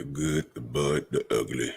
The good, the bud, the ugly.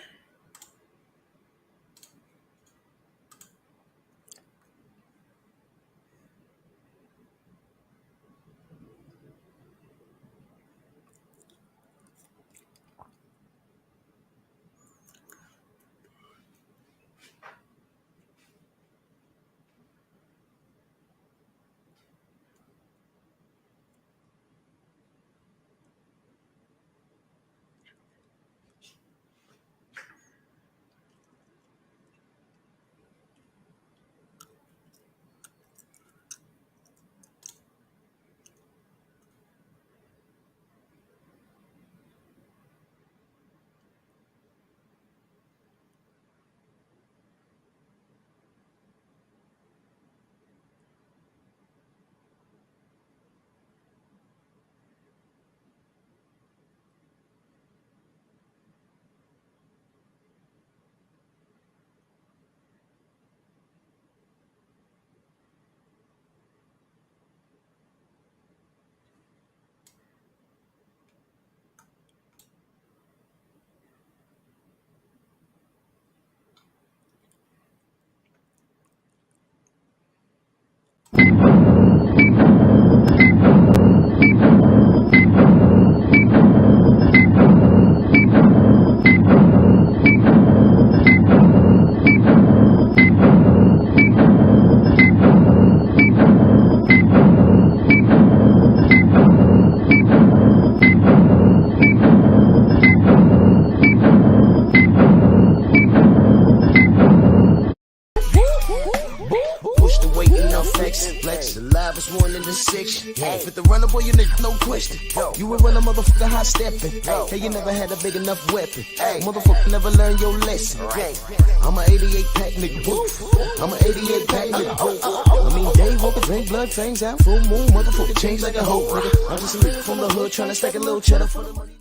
Fit the runner, boy, you nigga, no question. You would run a motherfucker high stepping. Hey, you never had a big enough weapon. Motherfucker never learned your lesson. I'm a 88 pack nigga. I'm a 88 pack nigga. I mean, day walker, drink blood, fangs out, full moon, motherfucker change like a hoe, nigga. I'm just a nigga from the hood trying to stack a little cheddar for the money.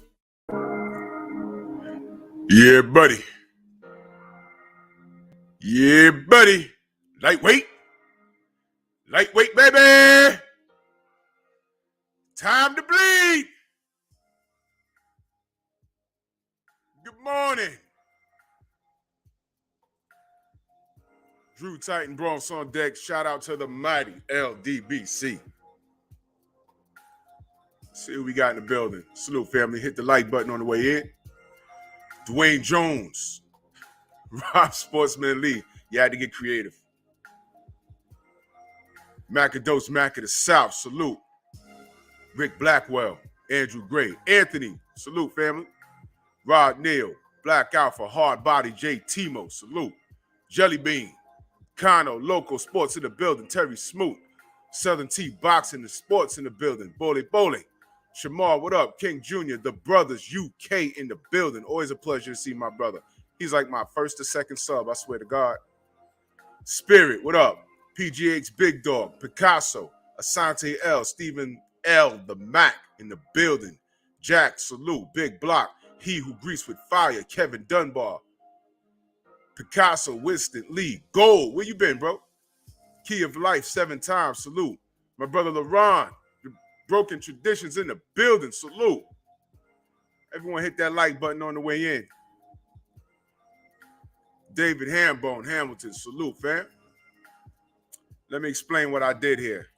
Yeah, buddy. Yeah, buddy. Lightweight. Lightweight, baby. Time to bleed. Good morning. Drew Titan Bronx on deck. Shout out to the mighty LDBC. See who we got in the building. Salute, family. Hit the like button on the way in. Dwayne Jones. Rob Sportsman Lee. You had to get creative. Macados Mac of the South. Salute. Rick Blackwell. Andrew Gray. Anthony. Salute, family. Rod Neal. Black Alpha. Hard Body. J. Timo. Salute. Jelly Bean. Kano. Local Sports in the building. Terry Smoot. Southern T Boxing and Sports in the building. Bowling. Shamar, what up? King Jr., the brothers UK in the building. Always a pleasure to see my brother. He's like my first or second sub, I swear to God. Spirit, what up? PGX Big Dog, Picasso, Asante L, Stephen L, the Mac in the building. Jack, salute, Big Block, He Who Greased with Fire, Kevin Dunbar, Picasso, Winston Lee, Gold, where you been, bro? Key of Life 7 times, salute. My brother LaRon, the Broken Traditions in the building, salute. Everyone hit that like button on the way in. David Hambone, Hamilton, salute, fam. Let me explain what I did here.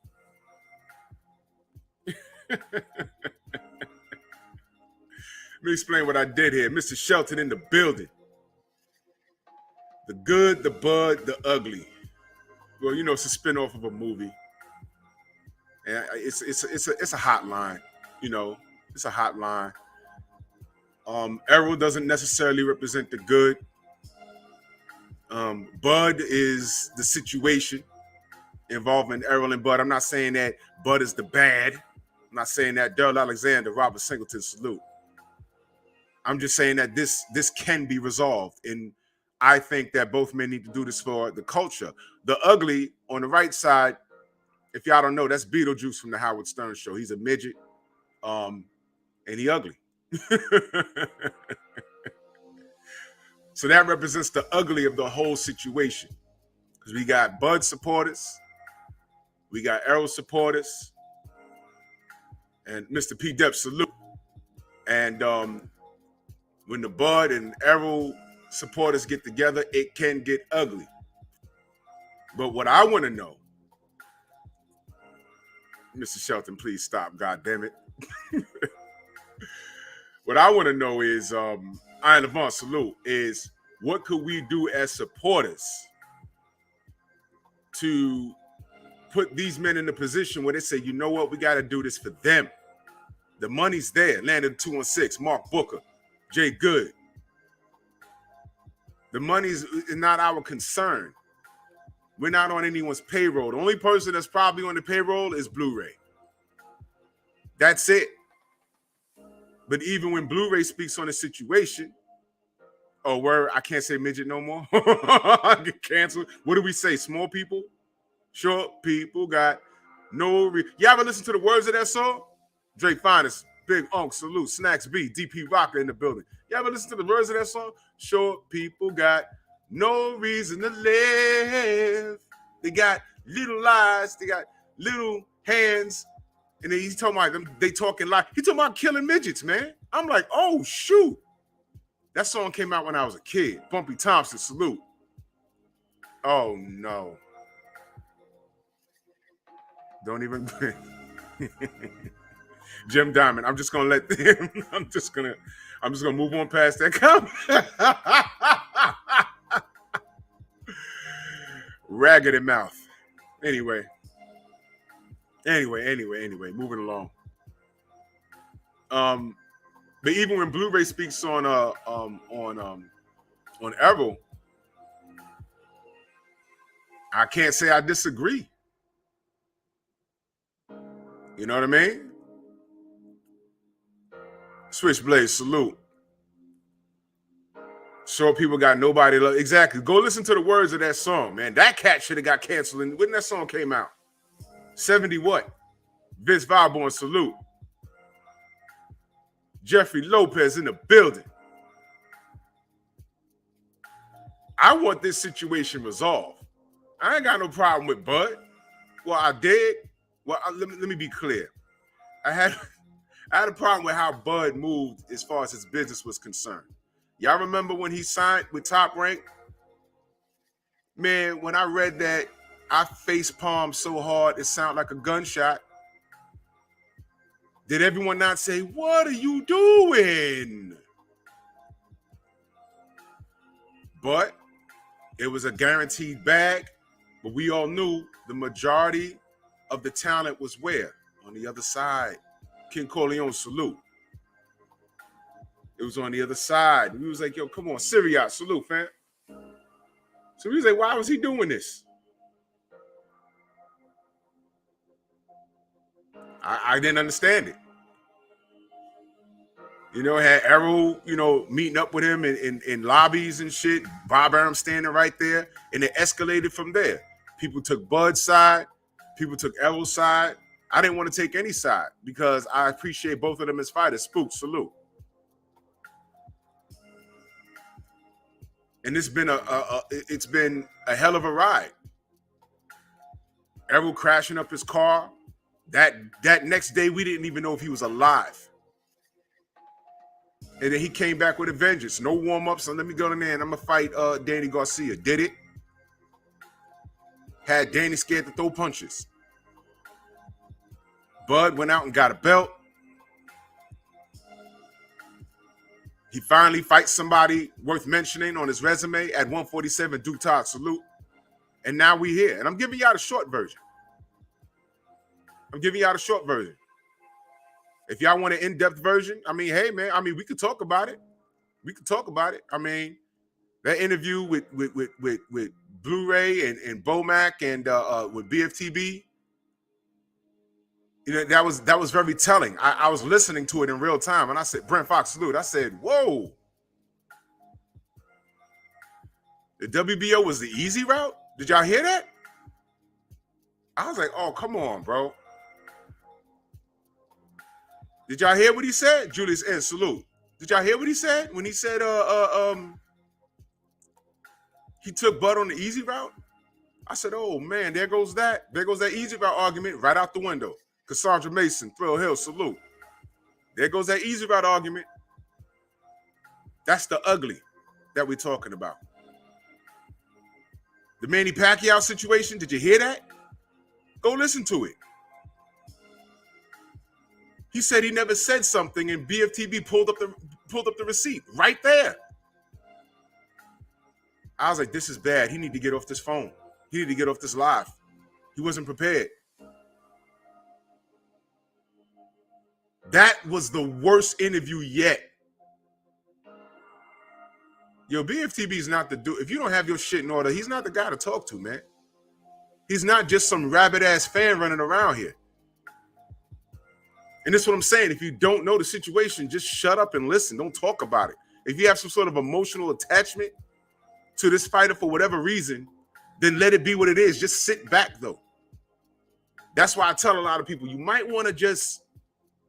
Mr. Shelton in the building. The good, the bud, the ugly. Well, you know, it's a spinoff of a movie. And it's a hotline, you know. It's a hotline. Errol doesn't necessarily represent the good. Bud is the situation involving Errol and Bud. I'm not saying that Bud is the bad. I'm not saying that Daryl Alexander, Robert Singleton, salute. I'm just saying that this can be resolved. And I think that both men need to do this for the culture. The ugly on the right side, if y'all don't know, that's Beetlejuice from the Howard Stern Show. He's a midget, and he ugly. So that represents the ugly of the whole situation. Because we got Bud supporters, we got Errol supporters, and Mr. P. Dep salute. And when the Bud and Errol supporters get together, it can get ugly. But what I want to know, Mr. Shelton, please stop, God damn it. What I want to know is, Iron Levant, salute, is what could we do as supporters to put these men in a position where they say, you know what, we got to do this for them. The money's there. Landon 216, Mark Booker, Jay Good. The money's not our concern. We're not on anyone's payroll. The only person that's probably on the payroll is Blu-ray. That's it. But even when Blu-ray speaks on the situation, I can't say midget no more. I get canceled. What do we say? Small people? Short people got no... You ever listen to the words of that song? Drake Finest, Big Unk, salute, Snacks B, DP Rocker in the building. You ever listen to the words of that song? Short people got no reason to live. They got little lies. They got little hands. And then he's talking about them, they talking like, he talking about killing midgets, man. I'm like, oh, shoot. That song came out when I was a kid. Bumpy Thompson, salute. Oh, no. Don't even... Jim Diamond, I'm just gonna let them, I'm just gonna move on past that comment. Raggedy mouth. Anyway, moving along. But even when Blu-ray speaks on Errol, I can't say I disagree. You know what I mean? Switchblade, salute. Short people got nobody love. Exactly. Go listen to the words of that song, man. That cat should have got canceled when that song came out. 70 what? Vince Valborn, salute. Jeffrey Lopez in the building. I want this situation resolved. I ain't got no problem with Bud. Well, I did. Well, let me be clear. I had a problem with how Bud moved as far as his business was concerned. Y'all remember when he signed with Top Rank? Man, when I read that, I face palmed so hard it sounded like a gunshot. Did everyone not say, what are you doing? But it was a guaranteed bag. But we all knew the majority of the talent was where? On the other side. King Corleone, salute. It was on the other side. We was like, yo, come on, Syriot, salute, fam. So we was like, why was he doing this? I didn't understand it. You know, had Errol, meeting up with him in lobbies and shit. Bob Arum standing right there. And it escalated from there. People took Bud's side. People took Errol's side. I didn't want to take any side because I appreciate both of them as fighters. Spook, salute. And it's been a hell of a ride. Errol crashing up his car. That next day, we didn't even know if he was alive. And then he came back with a vengeance. No warm-ups. So let me go in there and I'm going to fight Danny Garcia. Did it. Had Danny scared to throw punches. Bud went out and got a belt. He finally fights somebody worth mentioning on his resume at 147, Duke Todd, salute. And now we here. And I'm giving y'all the short version. If y'all want an in-depth version, hey, man, we could talk about it. That interview with Blu-ray and Bomac and with BFTB, that was very telling. I was listening to it in real time, and I said, Brent Fox, salute. I said, whoa. The WBO was the easy route? Did y'all hear that? I was like, oh, come on, bro. Did y'all hear what he said? Julius N, salute. Did y'all hear what he said when he said he took Bud on the easy route? I said, oh man, there goes that easy route argument right out the window. Cassandra Mason, Thrill Hill, salute. There goes that easy route argument. That's the ugly that we're talking about. The Manny Pacquiao situation, did you hear that? Go listen to it. He said he never said something, and BFTB pulled up the receipt right there. I was like, this is bad. He need to get off this phone. He need to get off this live. He wasn't prepared. That was the worst interview yet. Yo, BFTB is not the dude. If you don't have your shit in order, he's not the guy to talk to, man. He's not just some rabid-ass fan running around here. And that's what I'm saying. If you don't know the situation, just shut up and listen. Don't talk about it. If you have some sort of emotional attachment to this fighter for whatever reason, then let it be what it is. Just sit back, though. That's why I tell a lot of people, you might want to just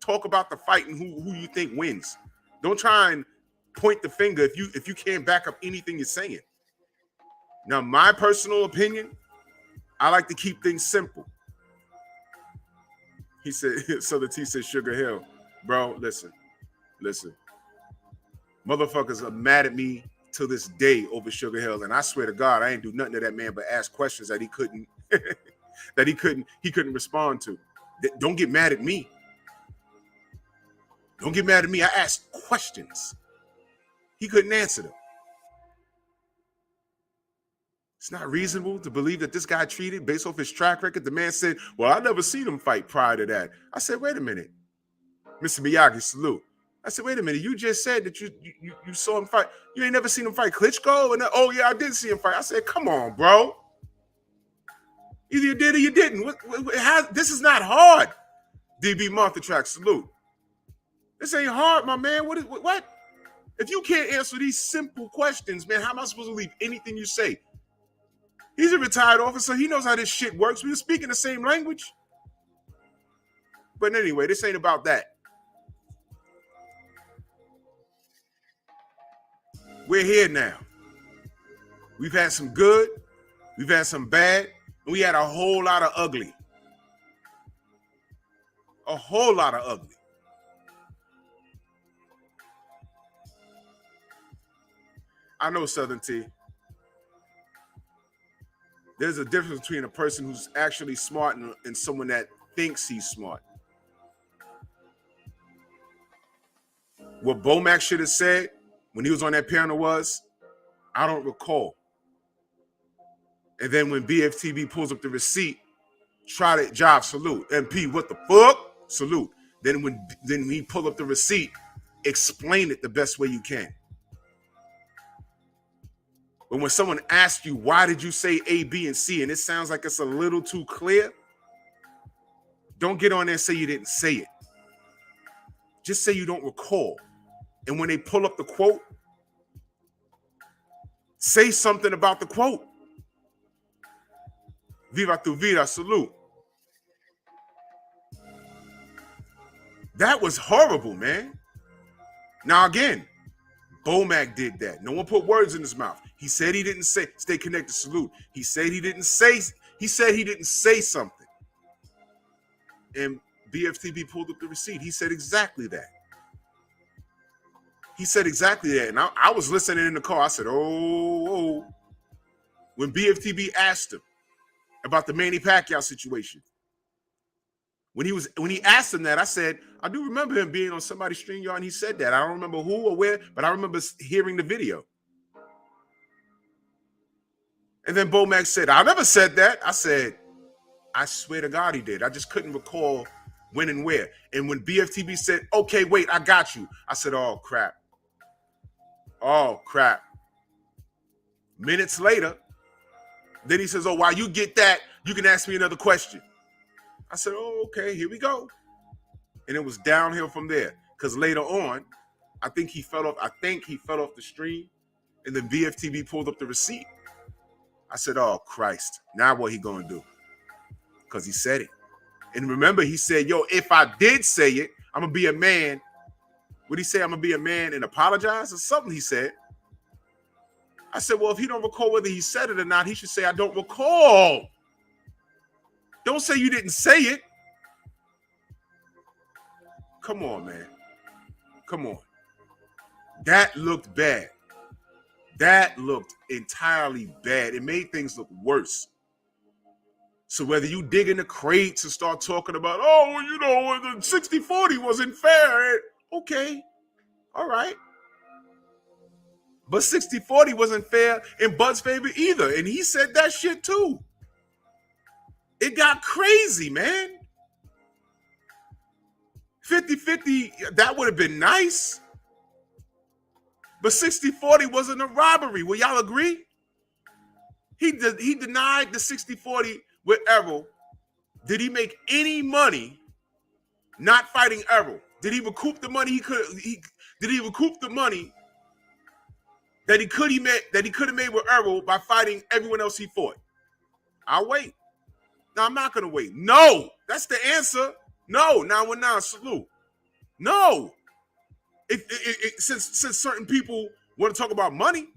talk about the fight and who you think wins. Don't try and point the finger if you can't back up anything you're saying. Now, my personal opinion, I like to keep things simple. He said, so the T said Sugar Hill. Bro, listen. Motherfuckers are mad at me to this day over Sugar Hill, and I swear to God, I ain't do nothing to that man but ask questions that he couldn't he couldn't respond to. Don't get mad at me. Don't get mad at me. I asked questions. He couldn't answer them. It's not reasonable to believe that this guy treated based off his track record. The man said, well, I never seen him fight prior to that. I said, wait a minute. Mr. Miyagi, salute. I said, wait a minute. You just said that you saw him fight. You ain't never seen him fight Klitschko? And oh, yeah, I did see him fight. I said, come on, bro. Either you did or you didn't. This is not hard. DB Martha Track, salute. This ain't hard, my man. What? If you can't answer these simple questions, man, how am I supposed to believe anything you say? He's a retired officer. He knows how this shit works. We were speaking the same language. But anyway, this ain't about that. We're here now. We've had some good. We've had some bad. And we had a whole lot of ugly. A whole lot of ugly. I know, Southern T. There's a difference between a person who's actually smart and someone that thinks he's smart. What Bomac should have said when he was on that panel was, I don't recall. And then when BFTB pulls up the receipt, try that job, salute. MP, what the fuck? Salute. Then when he pull up the receipt, explain it the best way you can. But when someone asks you, why did you say A, B, and C, and it sounds like it's a little too clear, don't get on there and say you didn't say it. Just say you don't recall. And when they pull up the quote, say something about the quote. Viva tu vida, salute. That was horrible, man. Now again, Bomac did that. No one put words in his mouth. He said he didn't say, stay connected, salute. He said he didn't say something. And BFTB pulled up the receipt. He said exactly that. And I was listening in the car. I said, oh. When BFTB asked him about the Manny Pacquiao situation, when he asked him that, I said, I do remember him being on somebody's StreamYard, and he said that. I don't remember who or where, but I remember hearing the video. And then Bomac said, I never said that. I said, I swear to God he did. I just couldn't recall when and where. And when BFTB said, okay, wait, I got you. I said, oh, crap. Minutes later, then he says, oh, while you get that, you can ask me another question. I said, oh, okay, here we go. And it was downhill from there. Because later on, I think he fell off the stream. And then BFTB pulled up the receipt. I said, oh, Christ. Now what he going to do? Because he said it. And remember, he said, yo, if I did say it, I'm going to be a man. What did he say? I'm going to be a man and apologize or something he said. I said, well, if he don't recall whether he said it or not, he should say, I don't recall. Don't say you didn't say it. Come on, man. Come on. That looked bad. That looked entirely bad. It made things look worse. So whether you dig in the crates and start talking about, oh, well, you know, the 60-40 wasn't fair. Okay, all right. But 60-40 wasn't fair in Bud's favor either. And he said that shit too. It got crazy, man. 50-50, that would have been nice. But 60-40 wasn't a robbery. Will y'all agree? He denied the 60-40 with Errol. Did he make any money not fighting Errol? Did he recoup the money did he recoup the money that he could have made with Errol by fighting everyone else he fought? I'll wait. No, I'm not gonna wait. No, that's the answer. No, 919 salute. No. Since certain people want to talk about money.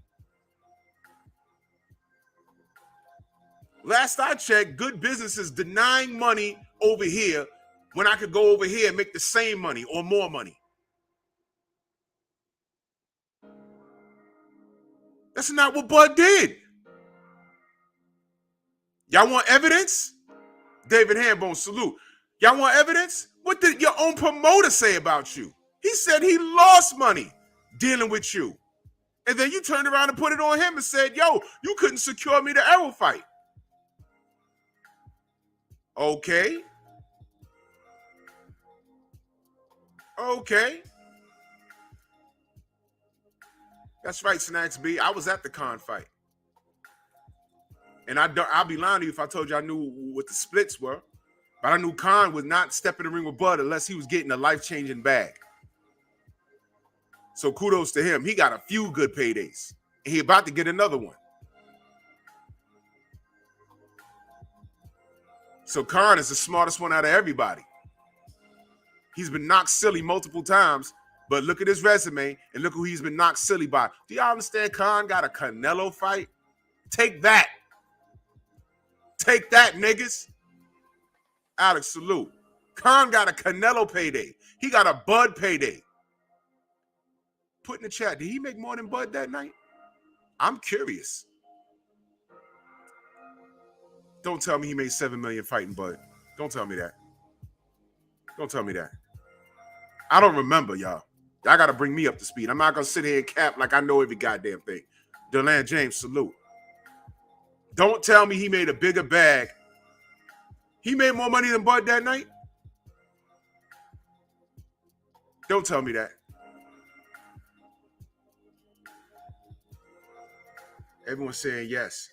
Last I checked, good business is denying money over here when I could go over here and make the same money or more money. That's not what Bud did. Y'all want evidence? David Hambone, salute. Y'all want evidence? What did your own promoter say about you? He said he lost money dealing with you. And then you turned around and put it on him and said, yo, you couldn't secure me the Errol fight. Okay. Okay. That's right, Snacks B. I was at the Khan fight. And I'll be lying to you if I told you I knew what the splits were. But I knew Khan would not step in the ring with Bud unless he was getting a life-changing bag. So kudos to him. He got a few good paydays. And he about to get another one. So Khan is the smartest one out of everybody. He's been knocked silly multiple times, but look at his resume and look who he's been knocked silly by. Do y'all understand Khan got a Canelo fight? Take that. Take that, niggas. Alex, salute. Khan got a Canelo payday. He got a Bud payday. Put in the chat, did he make more than Bud that night? I'm curious. Don't tell me he made $7 million fighting Bud. Don't tell me that. Don't tell me that. I don't remember, y'all. Y'all got to bring me up to speed. I'm not going to sit here and cap like I know every goddamn thing. Deland James, salute. Don't tell me he made a bigger bag. He made more money than Bud that night? Don't tell me that. Everyone's saying yes.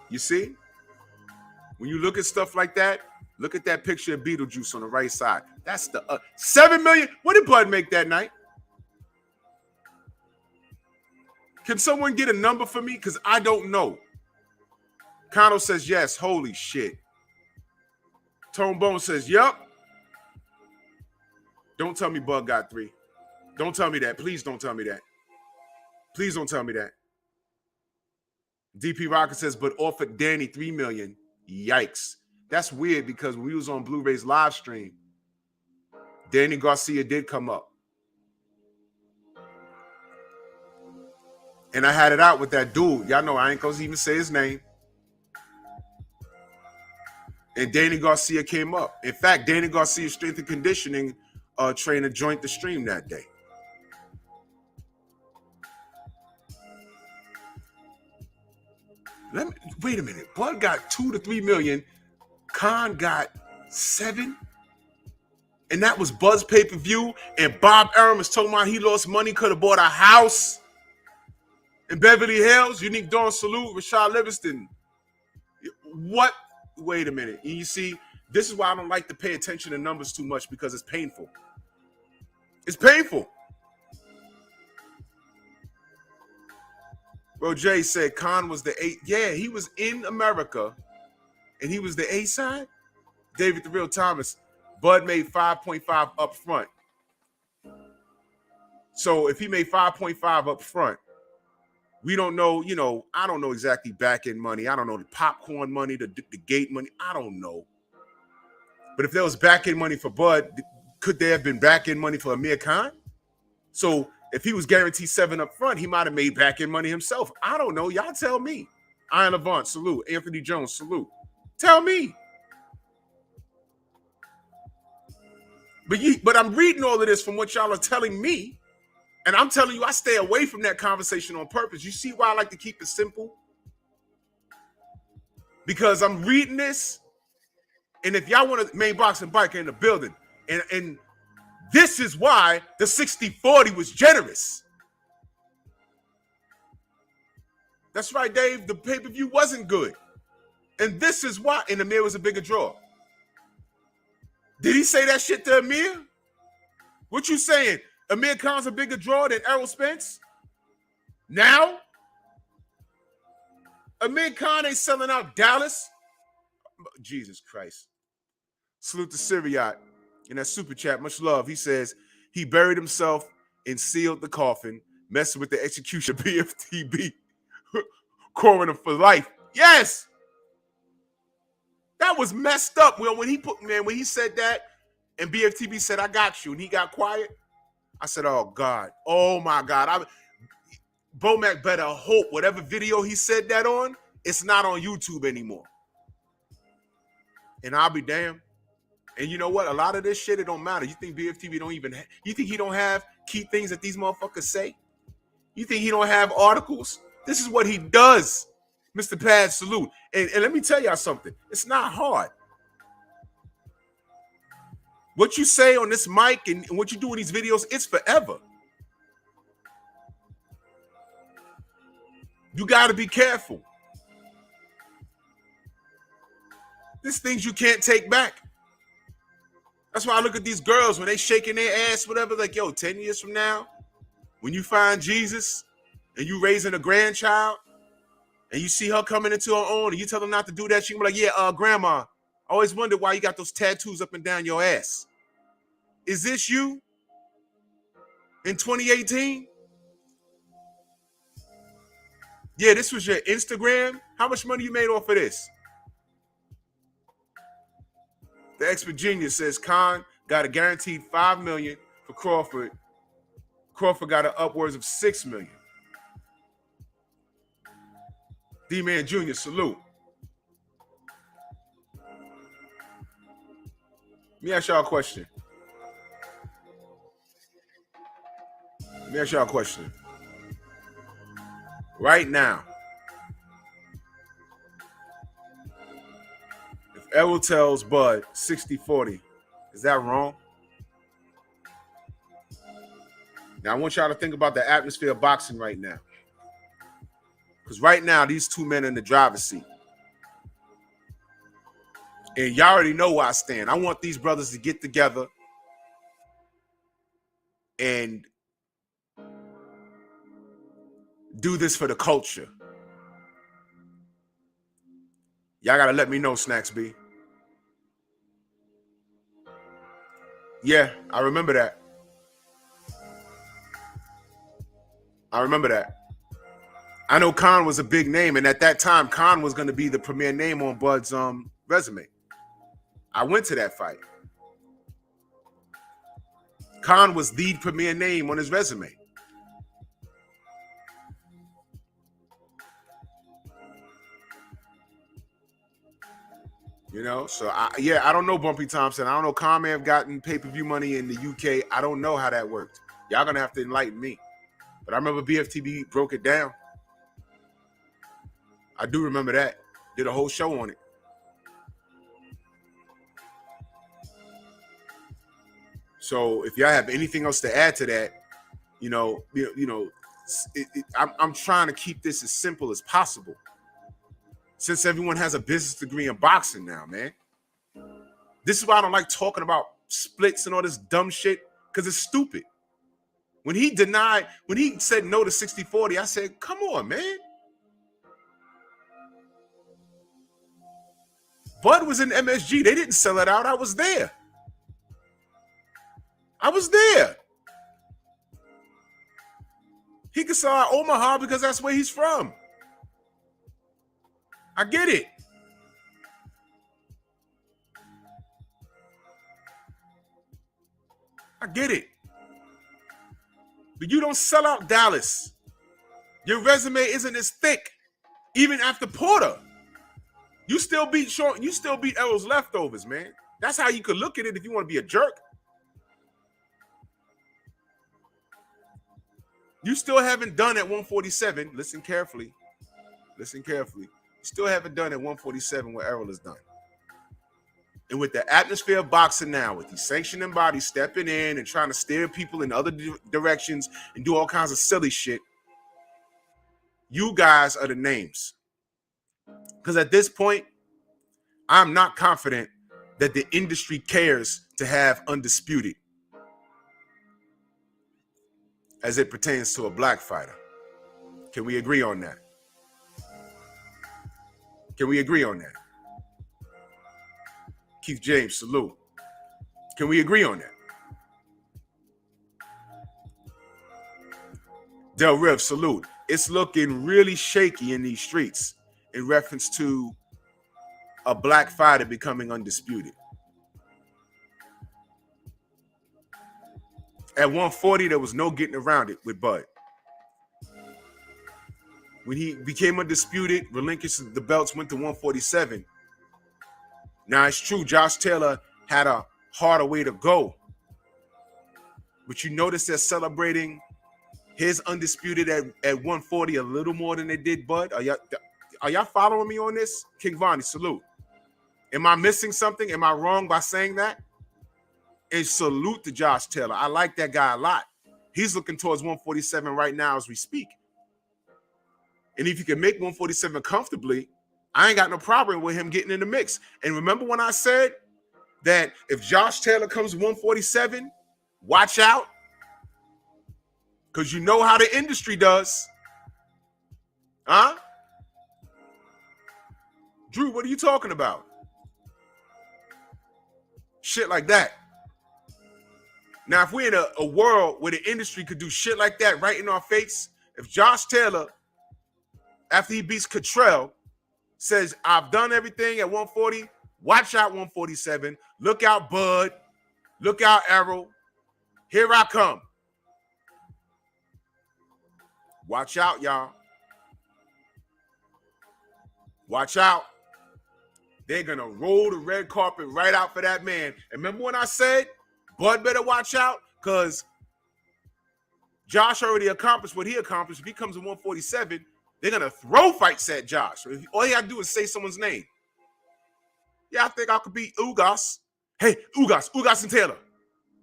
You see? When you look at stuff like that, look at that picture of Beetlejuice on the right side. That's the $7 million. What did Bud make that night? Can someone get a number for me? Because I don't know. Kano says yes. Holy shit. Tone Bone says, yup. Don't tell me Bud got 3. Don't tell me that. Please don't tell me that. Please don't tell me that. DP Rocket says, but offered Danny $3 million. Yikes. That's weird because when we was on Blu-ray's live stream, Danny Garcia did come up. And I had it out with that dude. Y'all know I ain't going to even say his name. And Danny Garcia came up. In fact, Danny Garcia's strength and conditioning trainer joined the stream that day. Wait a minute. Bud got 2 to 3 million. Khan got 7. And that was Bud's pay-per-view. And Bob Arum was talking about he lost money, could have bought a house in Beverly Hills. Unique Dawn, salute. Rashad Livingston. What? Wait a minute. You see, this is why I don't like to pay attention to numbers too much because it's painful. It's painful. Bro, Jay said Khan was the 8. Yeah, he was in America, and he was the A side. David the Real Thomas. Bud made 5.5 up front. So if he made 5.5 up front, we don't know, I don't know exactly back-end money. I don't know the popcorn money, the gate money. I don't know. But if there was back-end money for Bud, could there have been back-end money for Amir Khan? So if he was guaranteed 7 up front, he might have made back end money himself. I don't know. Y'all tell me. Iron Levant, salute. Anthony Jones, salute. Tell me. But I'm reading all of this from what y'all are telling me. And I'm telling you, I stay away from that conversation on purpose. You see why I like to keep it simple? Because I'm reading this. And if y'all want to main boxing biker in the building, and this is why the 60-40 was generous. That's right, Dave. The pay-per-view wasn't good. And this is why. And Amir was a bigger draw. Did he say that shit to Amir? What you saying? Amir Khan's a bigger draw than Errol Spence? Now? Amir Khan ain't selling out Dallas? Jesus Christ. Salute to Syriot in that super chat. Much love. He says he buried himself and sealed the coffin, messing with the execution BFTB. Coroner for life. Yes. That was messed up. Well, when he said that and BFTB said, I got you, and he got quiet, I said, oh, God. Oh, my God. Bomac better hope whatever video he said that on, it's not on YouTube anymore. And I'll be damned. And you know what? A lot of this shit, it don't matter. You think BFTB don't even you think he don't have key things that these motherfuckers say? You think he don't have articles? This is what he does. Mr. Pad, salute. And let me tell y'all something. It's not hard. What you say on this mic and what you do in these videos, it's forever. You got to be careful. There's things you can't take back. That's why I look at these girls when they shaking their ass, whatever, like, yo, 10 years from now, when you find Jesus and you raising a grandchild and you see her coming into her own and you tell her not to do that, she can be like, yeah, grandma, I always wondered why you got those tattoos up and down your ass. Is this you in 2018? Yeah, this was your Instagram. How much money you made off of this? The expert genius says Khan got a guaranteed $5 million for Crawford. Crawford got an upwards of $6 million. D-Man Jr., salute. Let me ask y'all a question. Right now, if Errol tells Bud 60-40, is that wrong? Now, I want y'all to think about the atmosphere of boxing right now. Because right now, these two men are in the driver's seat. And y'all already know where I stand. I want these brothers to get together and do this for the culture. Y'all got to let me know, Snacks B. Yeah, I remember that. I know Khan was a big name, and at that time, Khan was going to be the premier name on Bud's resume. I went to that fight. Khan was the premier name on his resume. You know, so I don't know Bumpy Thompson. I don't know. Khan may have gotten pay-per-view money in the UK. I don't know how that worked. Y'all gonna have to enlighten me. But I remember BFTB broke it down. I do remember that. Did a whole show on it. So if y'all have anything else to add to that, I'm trying to keep this as simple as possible. Since everyone has a business degree in boxing now, man. This is why I don't like talking about splits and all this dumb shit, because it's stupid. When he said no to 60-40, I said, come on, man. Bud was in MSG. They didn't sell it out. I was there. He could sell out Omaha because that's where he's from. I get it. But you don't sell out Dallas. Your resume isn't as thick. Even after Porter, you still beat Short. You still beat Errol's leftovers, man. That's how you could look at it if you want to be a jerk. You still haven't done at 147. Listen carefully. Listen carefully. You still haven't done at 147 what Errol has done. And with the atmosphere of boxing now, with these sanctioning bodies stepping in and trying to steer people in other directions and do all kinds of silly shit, you guys are the names. Because at this point, I'm not confident that the industry cares to have Undisputed as it pertains to a black fighter. Can we agree on that? Can we agree on that? Keith James, salute. Can we agree on that? Del Riv, salute. It's looking really shaky in these streets in reference to a black fighter becoming undisputed. At 140, there was no getting around it with Bud. When he became undisputed, relinquished the belts, went to 147. Now, it's true, Josh Taylor had a harder way to go. But you notice they're celebrating his undisputed at 140 a little more than they did Bud. Are y'all following me on this? King Vonnie, salute. Am I missing something? Am I wrong by saying that? And salute to Josh Taylor. I like that guy a lot. He's looking towards 147 right now as we speak. And if you can make 147 comfortably, I ain't got no problem with him getting in the mix. And remember when I said that if Josh Taylor comes 147, watch out. Because you know how the industry does. Huh? Drew, what are you talking about? Shit like that. Now, if we're in a world where the industry could do shit like that right in our face, if Josh Taylor, after he beats Cottrell, says, I've done everything at 140, watch out 147, look out Bud, look out Errol, here I come. Watch out, y'all. Watch out. They're going to roll the red carpet right out for that man. And remember when I said, Bud better watch out? Because Josh already accomplished what he accomplished. If he comes in 147, they're going to throw fights at Josh. All you got to do is say someone's name. Yeah, I think I could beat Ugas. Hey, Ugas and Taylor.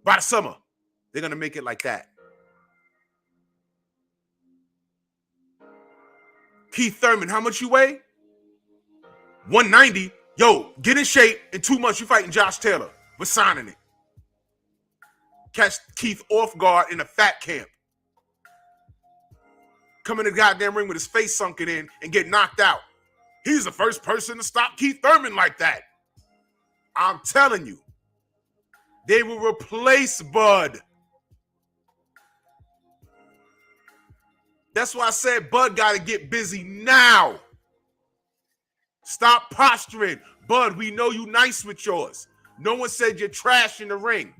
By the summer. They're going to make it like that. Keith Thurman, how much you weigh? 190. Yo, get in shape. In 2 months, you fighting Josh Taylor. We're signing it. Catch Keith off guard in a fat camp. Come in the goddamn ring with his face sunken in and get knocked out. He's the first person to stop Keith Thurman like that. I'm telling you. They will replace Bud. That's why I said Bud got to get busy now. Stop posturing. Bud, we know you nice with yours. No one said you're trash in the ring.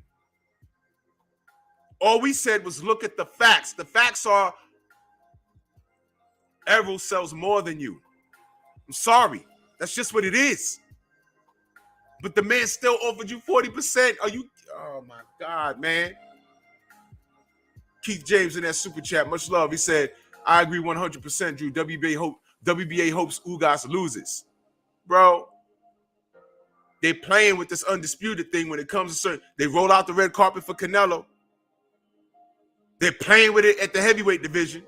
All we said was look at the facts. The facts are Errol sells more than you. I'm sorry. That's just what it is. But the man still offered you 40%. Are you? Oh, my God, man. Keith James in that super chat. Much love. He said, I agree 100%, Drew. WBA hopes Ugas loses. Bro, they playing with this undisputed thing when it comes to certain. They roll out the red carpet for Canelo. They're playing with it at the heavyweight division.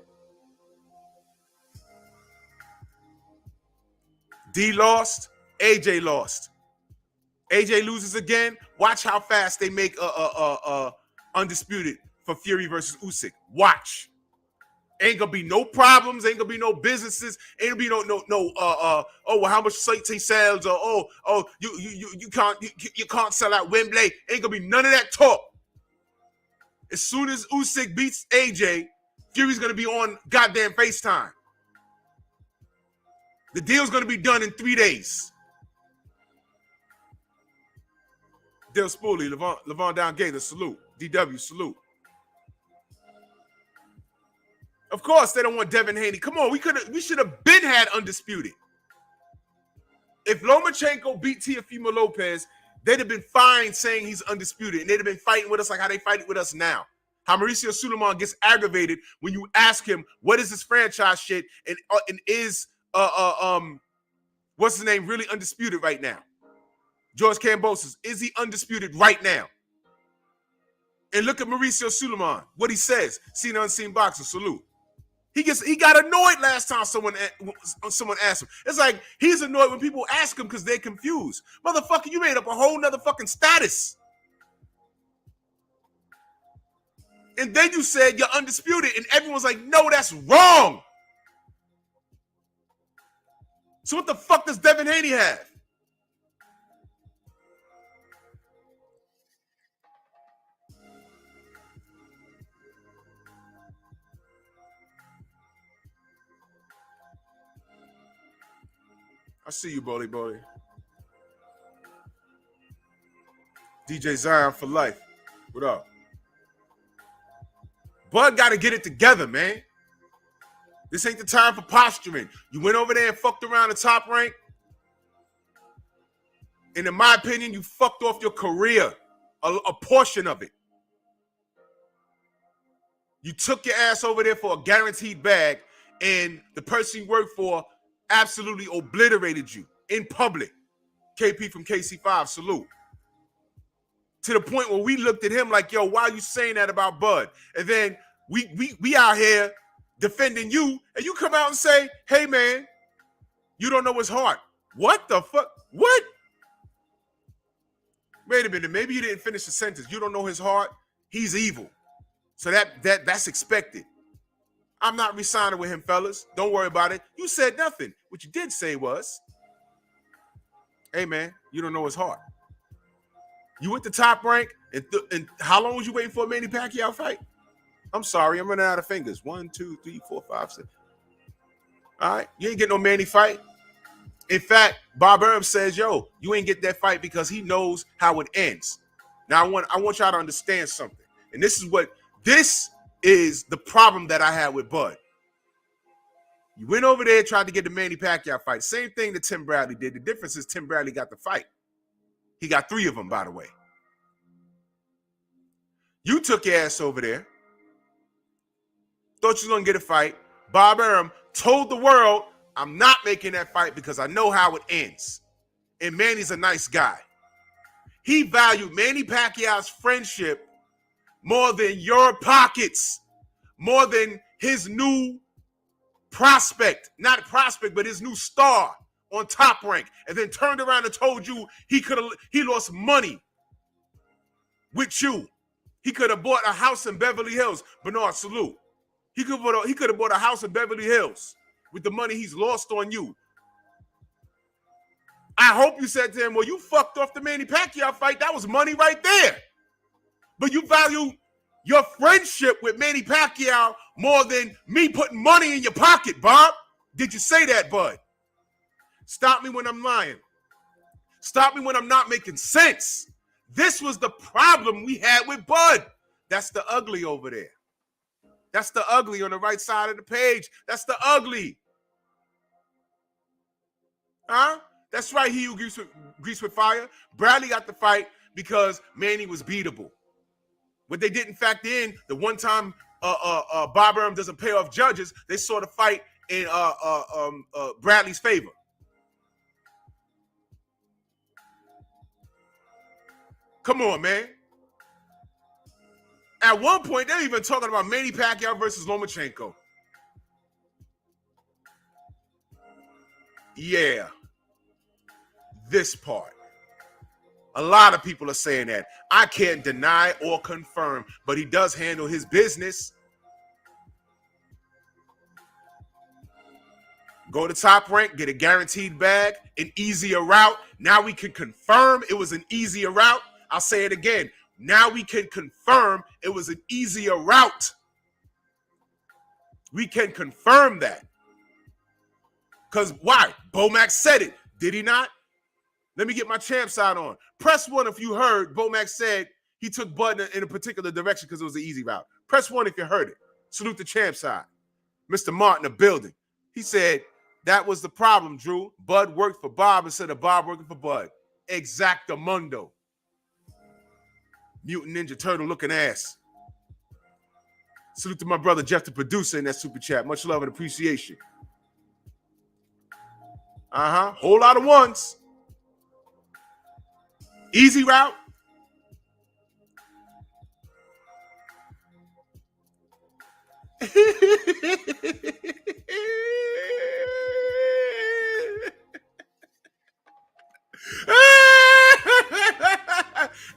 D lost. AJ lost. AJ loses again. Watch how fast they make undisputed for Fury versus Usyk. Watch. Ain't gonna be no problems. Ain't gonna be no businesses. Ain't gonna be oh, well, how much sites he sells? Or you can't sell out Wembley. Ain't gonna be none of that talk. As soon as Usyk beats AJ, Fury's gonna be on goddamn FaceTime. The deal's gonna be done in 3 days. Dale Spooley, Levon Down Gator, salute. DW, salute. Of course, they don't want Devin Haney. Come on, we should have been had Undisputed. If Lomachenko beat Teofimo Lopez, they'd have been fine saying he's undisputed, and they'd have been fighting with us like how they fight with us now. How Mauricio Suleiman gets aggravated when you ask him what is this franchise shit, and is what's his name really undisputed right now? George Kambosos, is he undisputed right now? And look at Mauricio Suleiman, what he says. Seen unseen boxer, salute. He got annoyed last time someone asked him. It's like he's annoyed when people ask him because they're confused. Motherfucker, you made up a whole nother fucking status. And then you said you're undisputed, and everyone's like, no, that's wrong. So what the fuck does Devin Haney have? I see you, Bully. DJ Zion for life. What up? Bud got to get it together, man. This ain't the time for posturing. You went over there and fucked around the Top Rank. And in my opinion, you fucked off your career, a portion of it. You took your ass over there for a guaranteed bag, and the person you worked for absolutely obliterated you in public. KP from KC5, salute. To the point where we looked at him like, yo, why are you saying that about Bud? And then we out here defending you, and you come out and say, hey, man, you don't know his heart. What the fuck? What? Wait a minute. Maybe you didn't finish the sentence. You don't know his heart. He's evil. So that's expected. I'm not re-signing with him, fellas. Don't worry about it. You said nothing. What you did say was, hey, man, you don't know his heart. You went to Top Rank, and how long was you waiting for a Manny Pacquiao fight? I'm sorry, I'm running out of fingers. 1, 2, 3, 4, 5, 6. All right, you ain't getting no Manny fight. In fact, Bob Arum says, yo, you ain't get that fight because he knows how it ends. Now, I want y'all to understand something. And this is the problem that I had with Bud. You went over there and tried to get the Manny Pacquiao fight. Same thing that Tim Bradley did. The difference is Tim Bradley got the fight. He got 3 of them, by the way. You took your ass over there. Thought you was going to get a fight. Bob Arum told the world, I'm not making that fight because I know how it ends. And Manny's a nice guy. He valued Manny Pacquiao's friendship more than your pockets, more than his new prospect. Not prospect, but his new star on Top Rank, and then turned around and told you he lost money with you. He could have bought a house in Beverly Hills. Bernard, salute. He could have bought a house in Beverly Hills with the money he's lost on you. I hope you said to him, well, you fucked off the Manny Pacquiao fight. That was money right there. But you value your friendship with Manny Pacquiao more than me putting money in your pocket, Bob. Did you say that, Bud? Stop me when I'm lying. Stop me when I'm not making sense. This was the problem we had with Bud. That's the ugly over there. That's the ugly on the right side of the page. That's the ugly. Huh? That's right, he who greased with fire. Bradley got the fight because Manny was beatable. What they didn't factor in, the one time Bob Arum doesn't pay off judges, they saw the fight in Bradley's favor. Come on, man. At one point, they're even talking about Manny Pacquiao versus Lomachenko. Yeah. This part. A lot of people are saying that. I can't deny or confirm, but he does handle his business. Go to Top Rank, get a guaranteed bag, an easier route. Now we can confirm it was an easier route. I'll say it again. Now we can confirm it was an easier route. We can confirm that. Because why? Bomax said it. Did he not? Let me get my champ side on. Press 1 if you heard Bomax said he took Bud in a particular direction because it was an easy route. Press 1 if you heard it. Salute the champ side. Mr. Martin, the building. He said, that was the problem, Drew. Bud worked for Bob instead of Bob working for Bud. Exactamundo. Mutant Ninja Turtle looking ass. Salute to my brother Jeff, the producer, in that super chat. Much love and appreciation. Whole lot of ones. Easy route.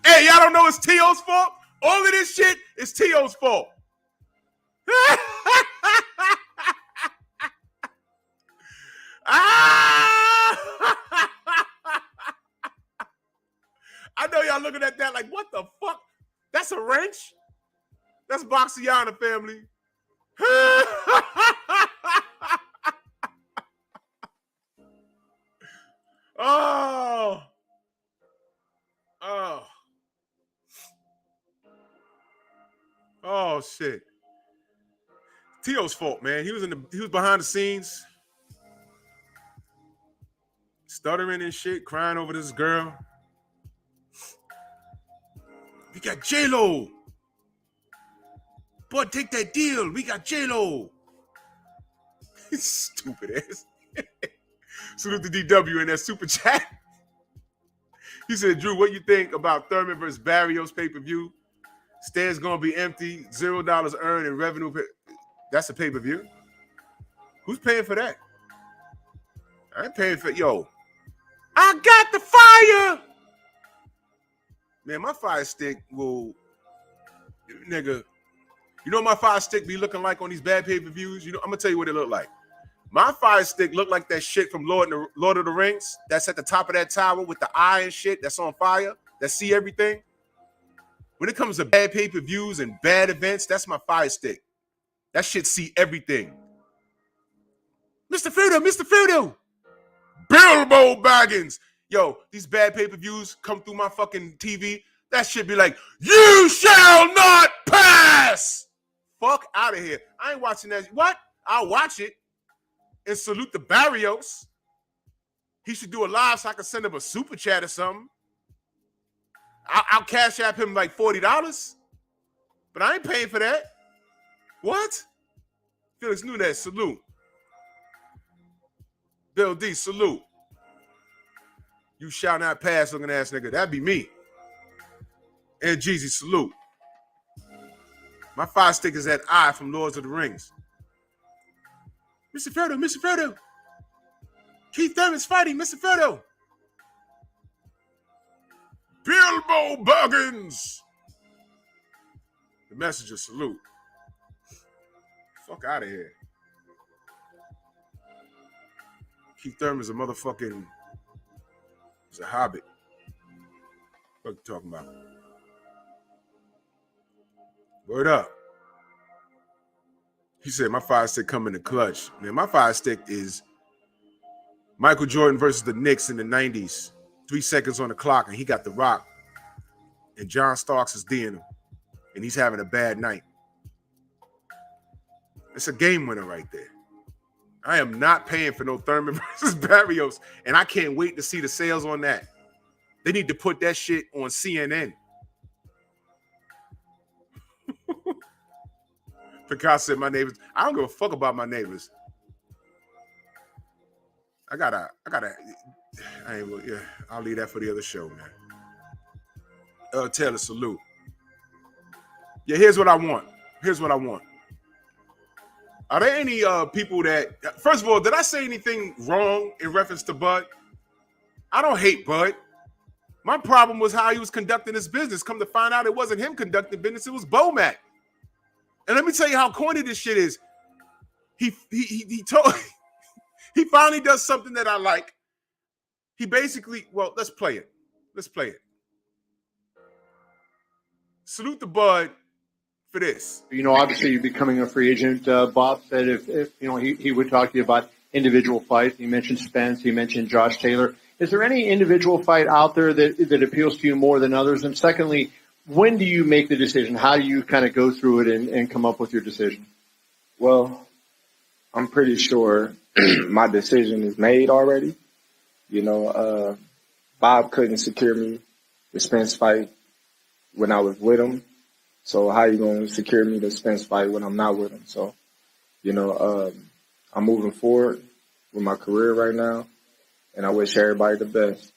Hey, y'all don't know it's T.O.'s fault? All of this shit is T.O.'s fault. I know y'all looking at that like, what the fuck? That's a wrench? That's Boxiana, family. Oh shit. T.O.'s fault, man. He was behind the scenes, stuttering and shit, crying over this girl. We got J-Lo. Boy, take that deal. We got J-Lo. Stupid ass. Salute to DW in that super chat. He said, Drew, what you think about Thurman versus Barrios pay-per-view? Stands gonna be empty, $0 earned in revenue. That's a pay-per-view. Who's paying for that? I ain't paying for yo. I got the fire. Man, my fire stick will, nigga. You know what my fire stick be looking like on these bad pay-per-views? You know, I'm gonna tell you what it look like. My fire stick look like that shit from Lord of the Rings. That's at the top of that tower with the eye and shit. That's on fire. That see everything. When it comes to bad pay-per-views and bad events, that's my fire stick. That shit see everything. Mr. Fudo. Bilbo Baggins. Yo, these bad pay-per-views come through my fucking TV. That shit be like, you shall not pass. Fuck out of here. I ain't watching that. What? I'll watch it and salute the Barrios. He should do a live so I can send him a super chat or something. I'll cash app him like $40. But I ain't paying for that. What? Felix Nunez, salute. Bill D, salute. You shall not pass, looking ass nigga. That'd be me. And Jeezy, salute. My fire stick is that eye from Lords of the Rings. Mr. Frodo. Keith Thurman's fighting, Mr. Frodo. Bilbo Baggins. The messenger, salute. Fuck out of here. Keith Thurman's a motherfucking, he's a hobbit. What you talking about? Word up. He said, my fire stick come in the clutch. Man, my fire stick is Michael Jordan versus the Knicks in the 90s. 3 seconds on the clock, and he got the rock. And John Starks is D'ing him. And he's having a bad night. It's a game winner right there. I am not paying for no Thurman versus Barrios, and I can't wait to see the sales on that. They need to put that shit on CNN. Picasso said, my neighbors, I don't give a fuck about my neighbors. I'll leave that for the other show, man. Taylor, salute. Yeah, here's what I want. Are there any people that, first of all, did I say anything wrong in reference to Bud? I don't hate Bud. My problem was how he was conducting his business. Come to find out it wasn't him conducting business, it was Bomac. And let me tell you how corny this shit is. He finally does something that I like. He basically, well, let's play it. Salute the Bud for this. You know, obviously you're becoming a free agent. Bob said if you know, he would talk to you about individual fights. He mentioned Spence. He mentioned Josh Taylor. Is there any individual fight out there that appeals to you more than others? And secondly, when do you make the decision? How do you kind of go through it and come up with your decision? Well, I'm pretty sure my decision is made already. You know, Bob couldn't secure me the Spence fight when I was with him. So how you going to secure me the Spence fight when I'm not with him? So, you know, I'm moving forward with my career right now, and I wish everybody the best.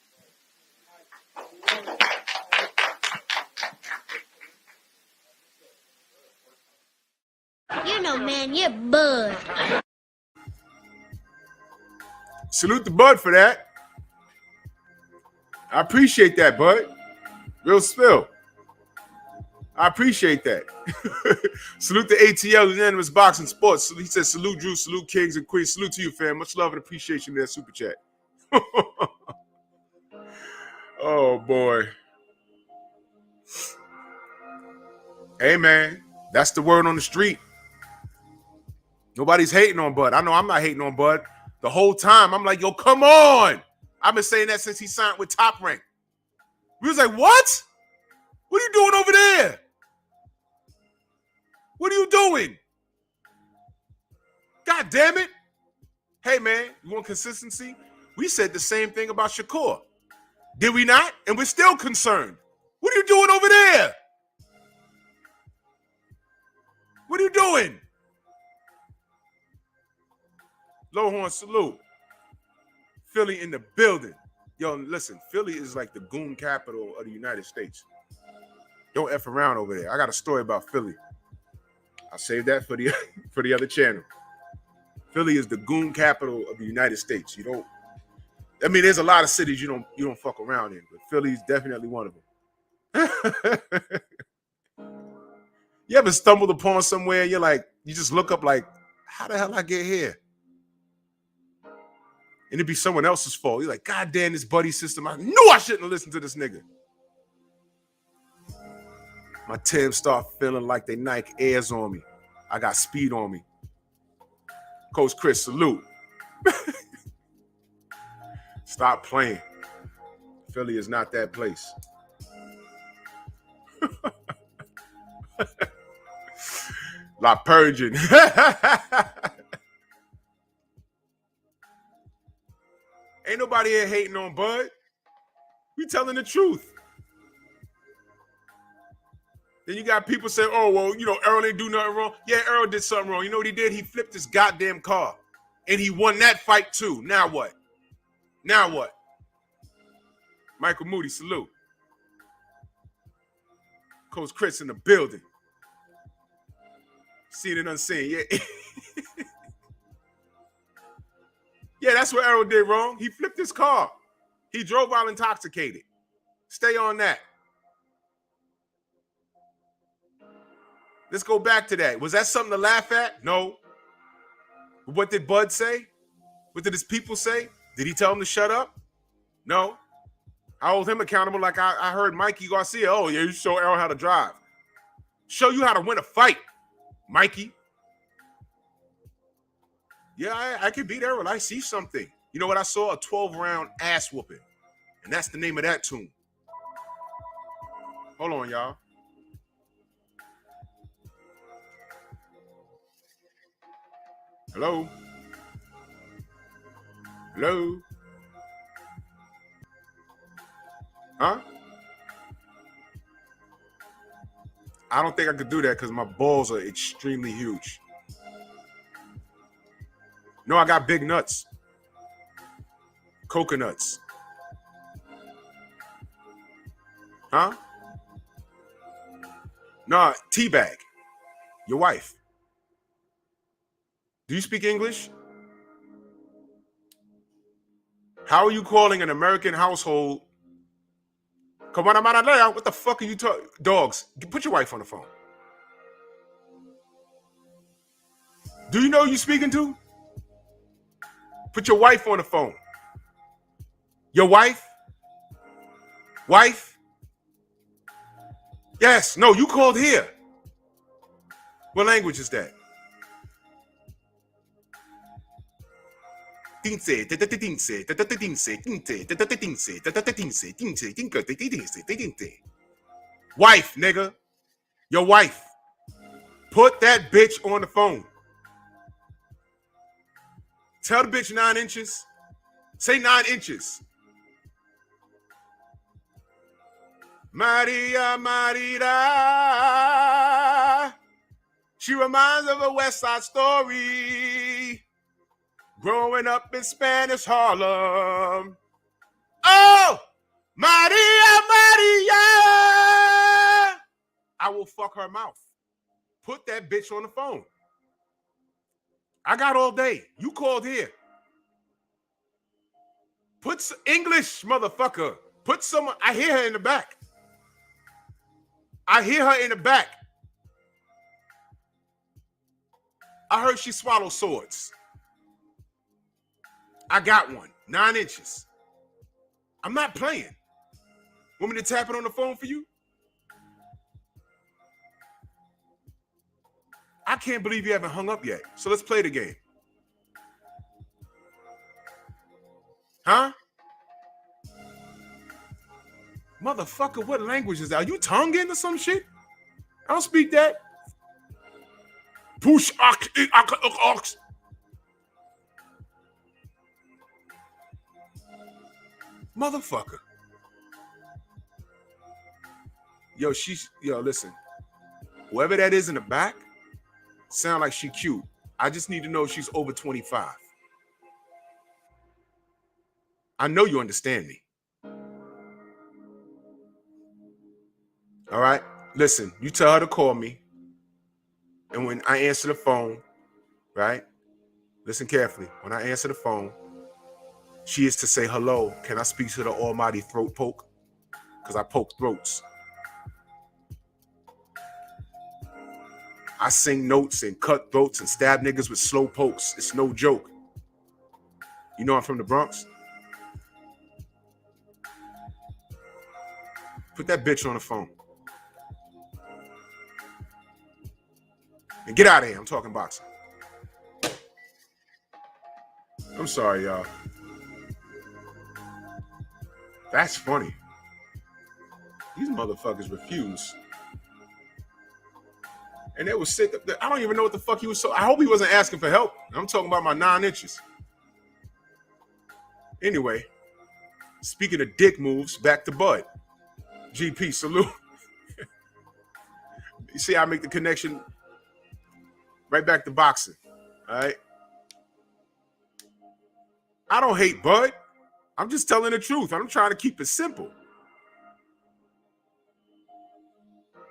You know, man, you're Bud. Salute the Bud for that. I appreciate that, Bud. Real spill. I appreciate that. Salute the ATL, Unanimous Boxing Sports. He says, salute Drew, salute Kings and Queens. Salute to you, fam. Much love and appreciation in that super chat. Oh, boy. Hey, man. That's the word on the street. Nobody's hating on Bud. I know I'm not hating on Bud. The whole time, I'm like, yo, come on. I've been saying that since he signed with Top Rank. We was like, what? What are you doing over there? What are you doing? God damn it. Hey, man, you want consistency? We said the same thing about Shakur. Did we not? And we're still concerned. What are you doing over there? What are you doing? Lowhorn salute. Philly in the building. Yo, listen, Philly is like the goon capital of the United States. Don't F around over there. I got a story about Philly. I'll save that for the other channel. Philly is the goon capital of the United States. You don't. I mean, there's a lot of cities you don't fuck around in, but Philly's definitely one of them. You ever stumbled upon somewhere and you're like, you just look up like, how the hell I get here? And it'd be someone else's fault. You're like, God damn, this buddy system. I knew I shouldn't have listened to this nigga. My Timbs start feeling like they Nike Airs on me. I got speed on me. Coach Chris, salute. Stop playing. Philly is not that place. La Purging. Ain't nobody here hating on Bud. We telling the truth. Then you got people say, oh, well, you know, Earl ain't do nothing wrong. Yeah, Earl did something wrong. You know what he did? He flipped his goddamn car. And he won that fight too. Now what? Now what? Michael Moody, salute. Coach Chris in the building. Seen and unseen. Yeah. Yeah, that's what Earl did wrong. He flipped his car. He drove while intoxicated. Stay on that. Let's go back to that. Was that something to laugh at? No. What did Bud say? What did his people say? Did he tell him to shut up? No. I hold him accountable like I heard Mikey Garcia. Oh, yeah, you show Earl how to drive. Show you how to win a fight, Mikey. Yeah, I can beat Earl. I see something. You know what I saw? A 12-round ass whooping. And that's the name of that tune. Hold on, y'all. Hello? Hello? Huh? I don't think I could do that because my balls are extremely huge. No, I got big nuts. Coconuts. Huh? No, teabag. Your wife. Do you speak English? How are you calling an American household? Come on, what the fuck are you talking? Dogs, put your wife on the phone. Do you know who you're speaking to? Put your wife on the phone. Your wife? Wife? Yes. No, you called here. What language is that? Wife, nigga. Your wife. Put that bitch on the phone. Tell the bitch 9 inches. Say 9 inches. Maria, Maria. She reminds of a West Side Story. Growing up in Spanish Harlem. Oh, Maria, Maria. I will fuck her mouth. Put that bitch on the phone. I got all day. You called here. Put some English, motherfucker. Put someone. I hear her in the back. I hear her in the back. I heard she swallowed swords. I got one. 9 inches. I'm not playing. Want me to tap it on the phone for you? I can't believe you haven't hung up yet. So let's play the game. Huh? Motherfucker, what language is that? Are you Tongan or some shit? I don't speak that. Push ox. Motherfucker. Yo, listen. Whoever that is in the back, sound like she cute. I just need to know if she's over 25. I know you understand me. All right? Listen, you tell her to call me. And when I answer the phone, right? Listen carefully. When I answer the phone, she is to say, hello, can I speak to the almighty throat poke? Because I poke throats. I sing notes and cut throats and stab niggas with slow pokes. It's no joke. You know I'm from the Bronx? Put that bitch on the phone. And get out of here. I'm talking boxing. I'm sorry, y'all. That's funny. These motherfuckers refuse. And they was sick up there. I don't even know what the fuck he was. I hope he wasn't asking for help. I'm talking about my 9 inches. Anyway, speaking of dick moves, back to Bud. GP, salute. You see how I make the connection? Right back to boxing. All right. I don't hate Bud. I'm just telling the truth. I'm trying to keep it simple.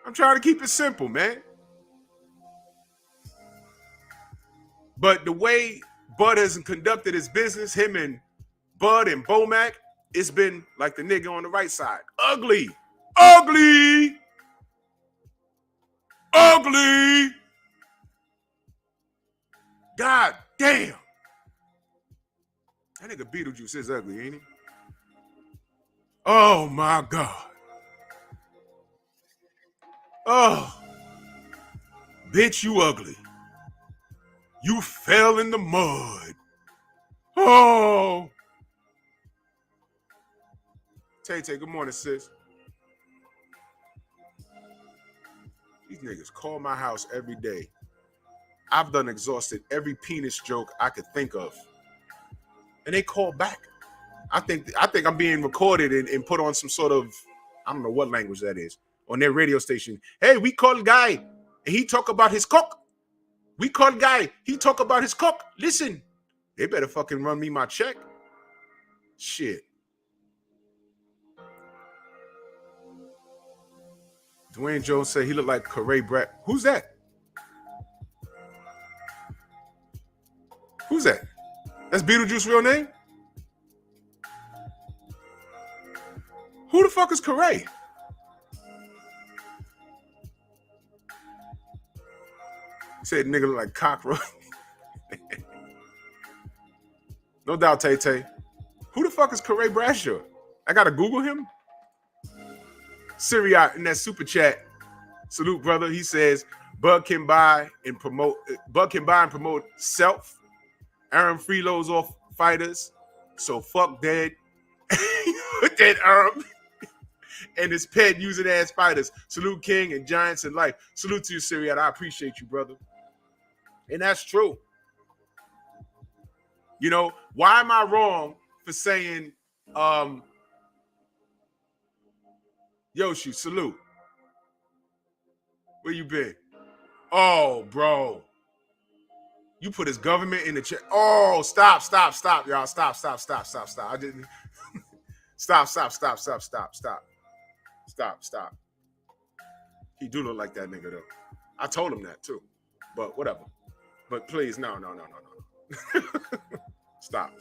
I'm trying to keep it simple, man. But the way Bud has conducted his business, him and Bud and Bomac, it's been like the nigga on the right side. Ugly. Ugly. Ugly. God damn. That nigga Beetlejuice is ugly, ain't he? Oh my God. Oh. Bitch, you ugly. You fell in the mud. Oh. Tay, good morning, sis. These niggas call my house every day. I've done exhausted every penis joke I could think of. And they call back. I think I'm being recorded and put on some sort of, I don't know what language that is, on their radio station. Hey, we call guy and he talk about his cock. We call guy, he talk about his cock. Listen, they better fucking run me my check. Shit. Dwayne Jones said he looked like Corey Brett. Who's that? Who's that? That's Beetlejuice's real name? Who the fuck is Corey? Said nigga look like cockroach. No doubt, Tay. Who the fuck is Corey Bradshaw? I gotta Google him. Syriac in that super chat. Salute, brother. He says Bud can buy and promote self. Aaron freeloads off fighters. So fuck dead. Dead Aaron. And his pet using ass fighters. Salute King and Giants in life. Salute to you, Syriac. I appreciate you, brother. And that's true. You know, why am I wrong for saying, Yoshi, salute. Where you been? Oh, bro. You put his government in the chair. Oh, stop, y'all. Stop. I didn't. Stop. He do look like that nigga, though. I told him that, too. But whatever. But please, no. Stop.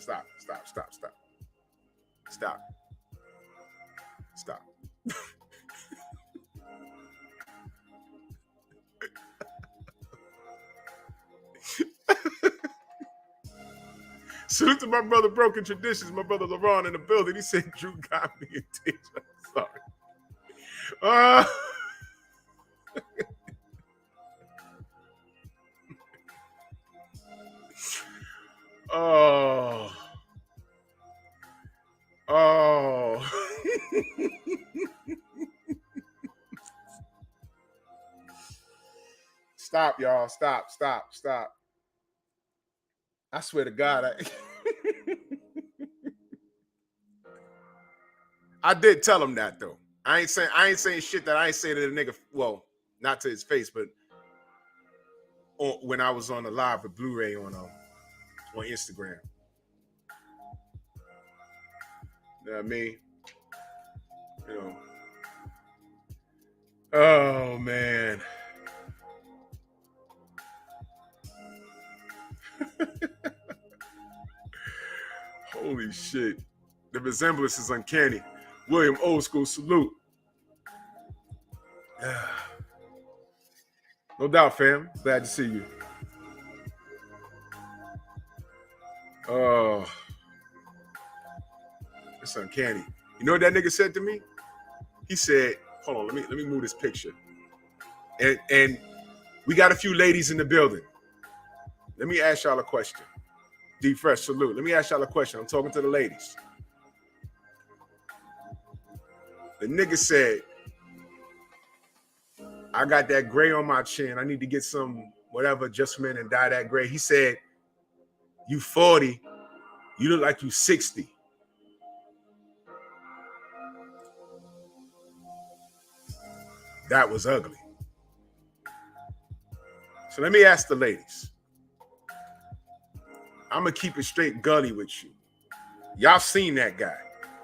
Salute to my brother Broken Traditions, my brother LeBron in the building. He said Drew got me a teacher. Sorry. Oh. Stop, y'all. Stop. I swear to God, I did tell him that though. I ain't saying shit that I ain't say to the nigga. Well, not to his face, but when I was on the live with Blu-ray on Instagram. You know what I mean? You know. Oh man. Holy shit. The resemblance is uncanny. William, old school, salute. No doubt, fam. Glad to see you. Oh. It's uncanny. You know what that nigga said to me? He said, hold on, let me move this picture. And we got a few ladies in the building. Let me ask y'all a question. D Fresh, salute. Let me ask y'all a question. I'm talking to the ladies. The nigga said, I got that gray on my chin. I need to get some whatever adjustment and dye that gray. He said, you 40, you look like you 60. That was ugly. So let me ask the ladies. I'm going to keep it straight gully with you. Y'all seen that guy.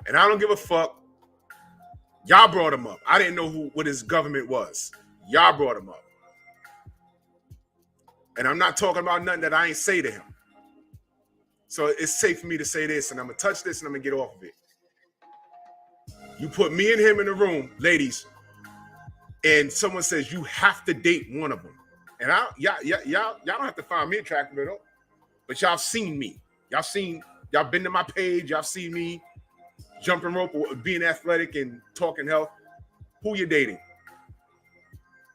And I don't give a fuck. Y'all brought him up. I didn't know what his government was. Y'all brought him up. And I'm not talking about nothing that I ain't say to him. So it's safe for me to say this, and I'm going to touch this, and I'm going to get off of it. You put me and him in the room, ladies, and someone says you have to date one of them. And y'all don't have to find me attractive at all. But y'all seen me. Y'all been to my page. Y'all seen me jumping rope or being athletic and talking health. Who you dating?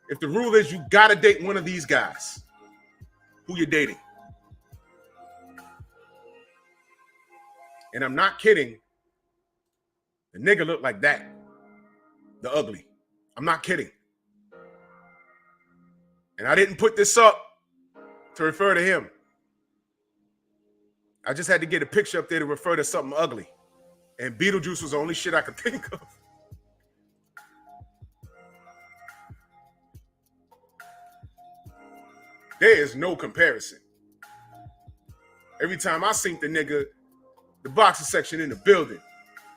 If the rule is you got to date one of these guys, who you dating? And I'm not kidding. The nigga looked like that. The ugly. I'm not kidding. And I didn't put this up to refer to him. I just had to get a picture up there to refer to something ugly. And Beetlejuice was the only shit I could think of. There is no comparison. Every time I seen the nigga, the boxing section in the building,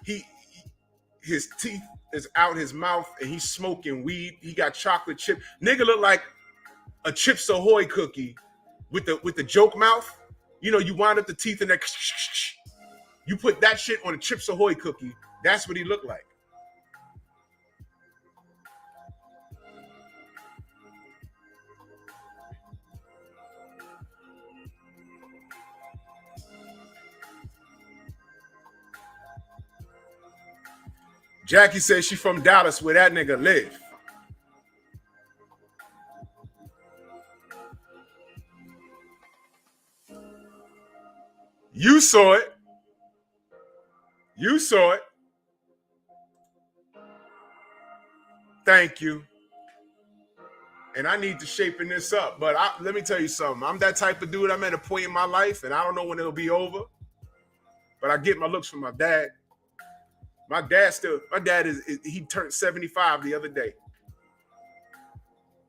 his teeth is out his mouth and he's smoking weed. He got chocolate chip. Nigga look like a Chips Ahoy cookie with the joke mouth. You know, you wind up the teeth in that. You put that shit on a Chips Ahoy cookie. That's what he looked like. Jackie says she from Dallas where that nigga live. You saw it. You saw it. Thank you. and I need to shaping this up. But let me tell you something. I'm that type of dude. I'm at a point in my life, and I don't know when it'll be over. But I get my looks from my dad. My dad he turned 75 the other day.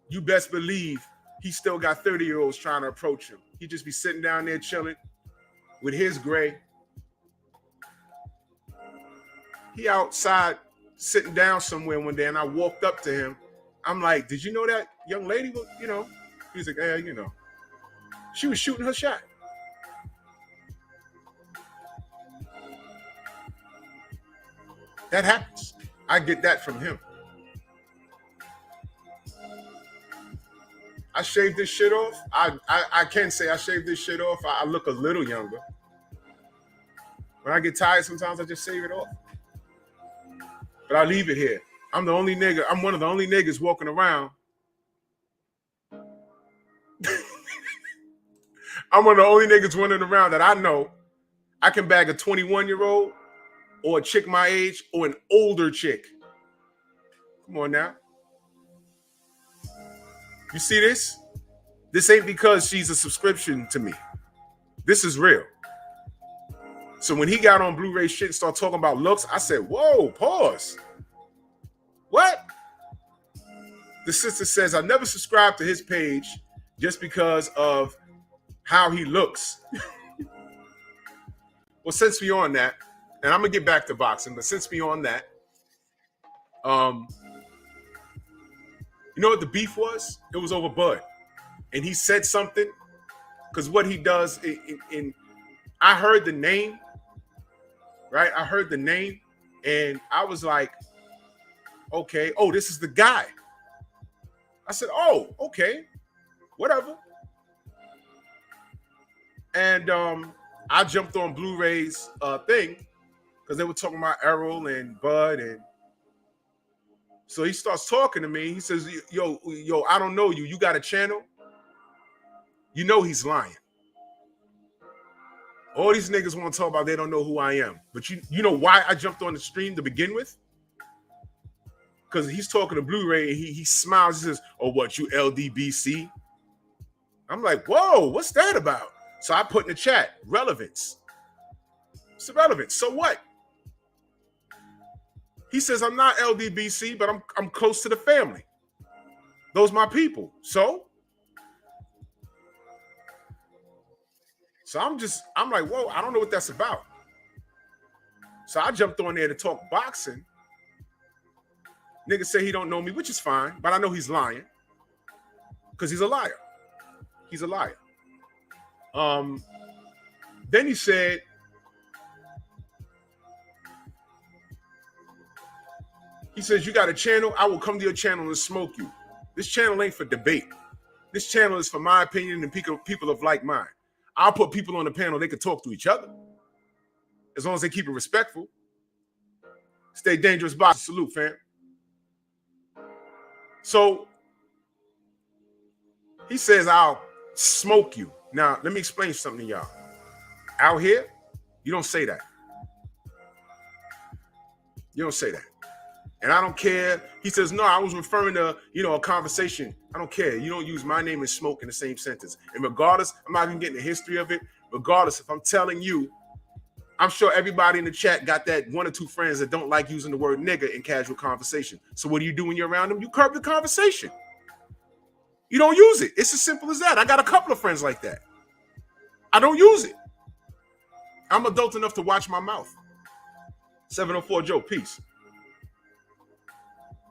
You best believe he still got 30-year-olds trying to approach him. He just be sitting down there chilling with his gray. He outside sitting down somewhere one day, and I walked up to him. I'm like, did you know that young lady was, He's like, yeah, she was shooting her shot. That happens. I get that from him. I shaved this shit off. I can say I shaved this shit off. I look a little younger. When I get tired, sometimes I just shave it off. But I leave it here. I'm the only nigga. I'm one of the only niggas walking around. I'm one of the only niggas running around that I know I can bag a 21-year-old or a chick my age or an older chick. Come on now. You see this? This ain't because she's a subscription to me. This is real. So when he got on Blu-ray shit and started talking about looks, I said, whoa, pause. What? The sister says, I never subscribed to his page just because of how he looks. Well, since we on that, and I'm going to get back to boxing, but since we on that, you know what the beef was? It was over Bud. And he said something, because what he does, I heard the name, right? I heard the name, and I was like, okay, oh, this is the guy. I said, oh, okay, whatever. And I jumped on Blu-ray's thing, because they were talking about Errol and Bud, and so he starts talking to me. He says, yo, I don't know you. You got a channel? You know he's lying. All these niggas want to talk about they don't know who I am. But you know why I jumped on the stream to begin with? Because he's talking to Blu-ray and he smiles. He says, oh, what, you LDBC? I'm like, whoa, what's that about? So I put in the chat, relevance. It's irrelevant. So what? He says, I'm not LDBC, but I'm close to the family. Those my people. So I'm like, whoa, I don't know what that's about. So I jumped on there to talk boxing. Nigga say he don't know me, which is fine, but I know he's lying. Because he's a liar. He's a liar. Then he said, he says, you got a channel? I will come to your channel and smoke you. This channel ain't for debate. This channel is for my opinion and people of like mind. I'll put people on the panel, they can talk to each other. As long as they keep it respectful. Stay dangerous, box. Salute, fam. So he says, I'll smoke you. Now, let me explain something to y'all. Out here, you don't say that. You don't say that. And I don't care. He says, no, I was referring to, a conversation. I don't care. You don't use my name and smoke in the same sentence. And regardless, I'm not even getting the history of it. Regardless, if I'm telling you, I'm sure everybody in the chat got that one or two friends that don't like using the word nigga in casual conversation. So what do you do when you're around them? You curb the conversation. You don't use it. It's as simple as that. I got a couple of friends like that. I don't use it. I'm adult enough to watch my mouth. 704 Joe, peace.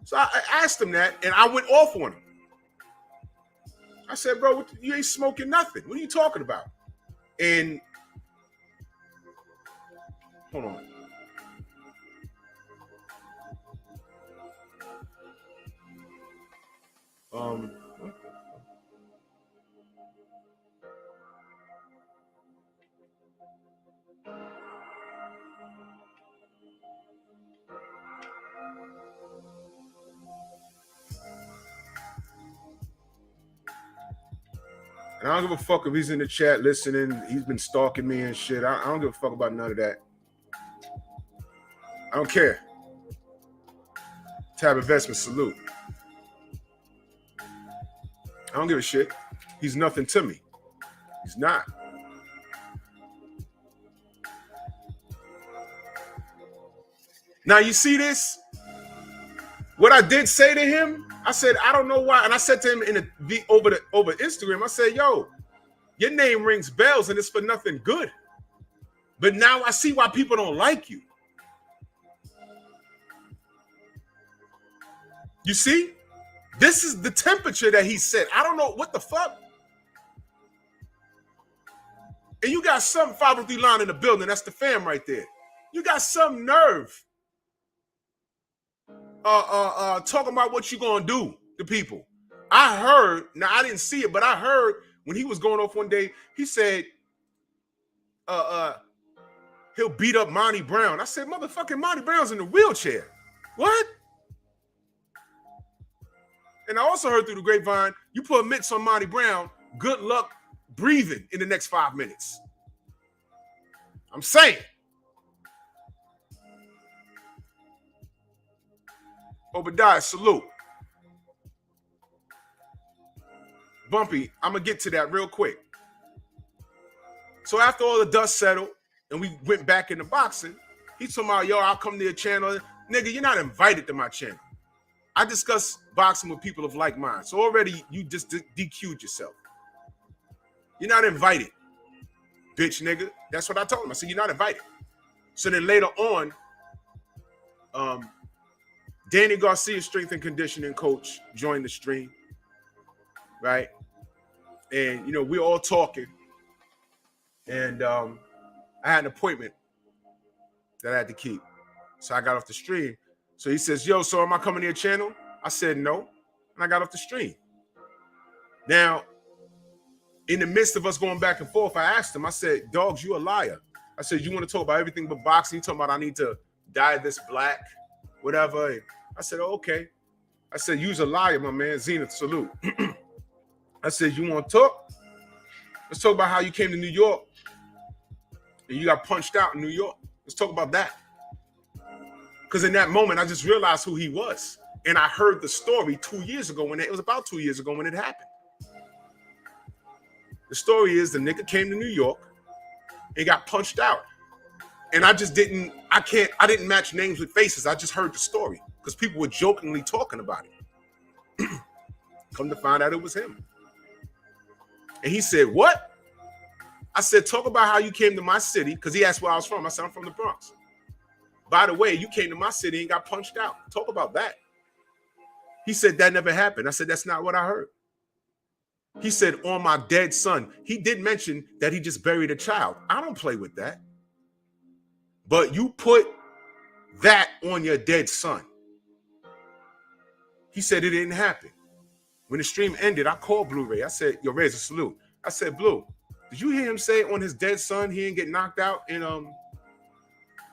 So I asked him that, and I went off on him. I said, bro, you ain't smoking nothing. What are you talking about? And hold on. And I don't give a fuck if he's in the chat listening. He's been stalking me and shit. I don't give a fuck about none of that. I don't care. Tab Investment, salute. I don't give a shit. He's nothing to me. He's not. Now you see this? What I did say to him, I said, I don't know why. And I said to him over Instagram, I said, yo, your name rings bells and it's for nothing good. But now I see why people don't like you. You see? This is the temperature that he said. I don't know what the fuck. And you got some 503 line in the building. That's the fam right there. You got some nerve. Talking about what you gonna do to people. I heard, now I didn't see it, but I heard when he was going off one day, he said, he'll beat up Monty Brown. I said, motherfucking Monty Brown's in the wheelchair. What? And I also heard through the grapevine, you put mitts on Monty Brown, good luck breathing in the next 5 minutes. I'm saying. Obadiah, salute. Bumpy, I'm going to get to that real quick. So after all the dust settled and we went back into boxing, he told me, yo, I'll come to your channel. Nigga, you're not invited to my channel. I discuss boxing with people of like mind. So already you just DQ'd yourself. You're not invited, bitch nigga. That's what I told him. I said, you're not invited. So then later on, Danny Garcia, strength and conditioning coach, joined the stream, right? And, you know, we're all talking. And I had an appointment that I had to keep. So I got off the stream. So he says, yo, so am I coming to your channel? I said, no. And I got off the stream. Now, in the midst of us going back and forth, I asked him, I said, dogs, you a liar. I said, you want to talk about everything but boxing? You talking about I need to dye this black, whatever. And I said, oh, okay. I said, you's a liar, my man. Zenith, salute. I said, you want to talk? Let's talk about how you came to New York and you got punched out in New York. Let's talk about that. Because in that moment, I just realized who he was. And I heard the story 2 years ago when it was about 2 years ago when it happened. The story is the nigga came to New York and got punched out. And I just didn't match names with faces. I just heard the story because people were jokingly talking about it. Come to find out it was him. And he said, what? I said, talk about how you came to my city, because he asked where I was from. I said, I'm from the Bronx. By the way, you came to my city and got punched out. Talk about that. He said, that never happened. I said, that's not what I heard. He said, on my dead son. He did mention that he just buried a child. I don't play with that. But you put that on your dead son. He said it didn't happen. When the stream ended, I called Blu-ray. I said, yo, raise a salute. I said, Blue, did you hear him say on his dead son he didn't get knocked out in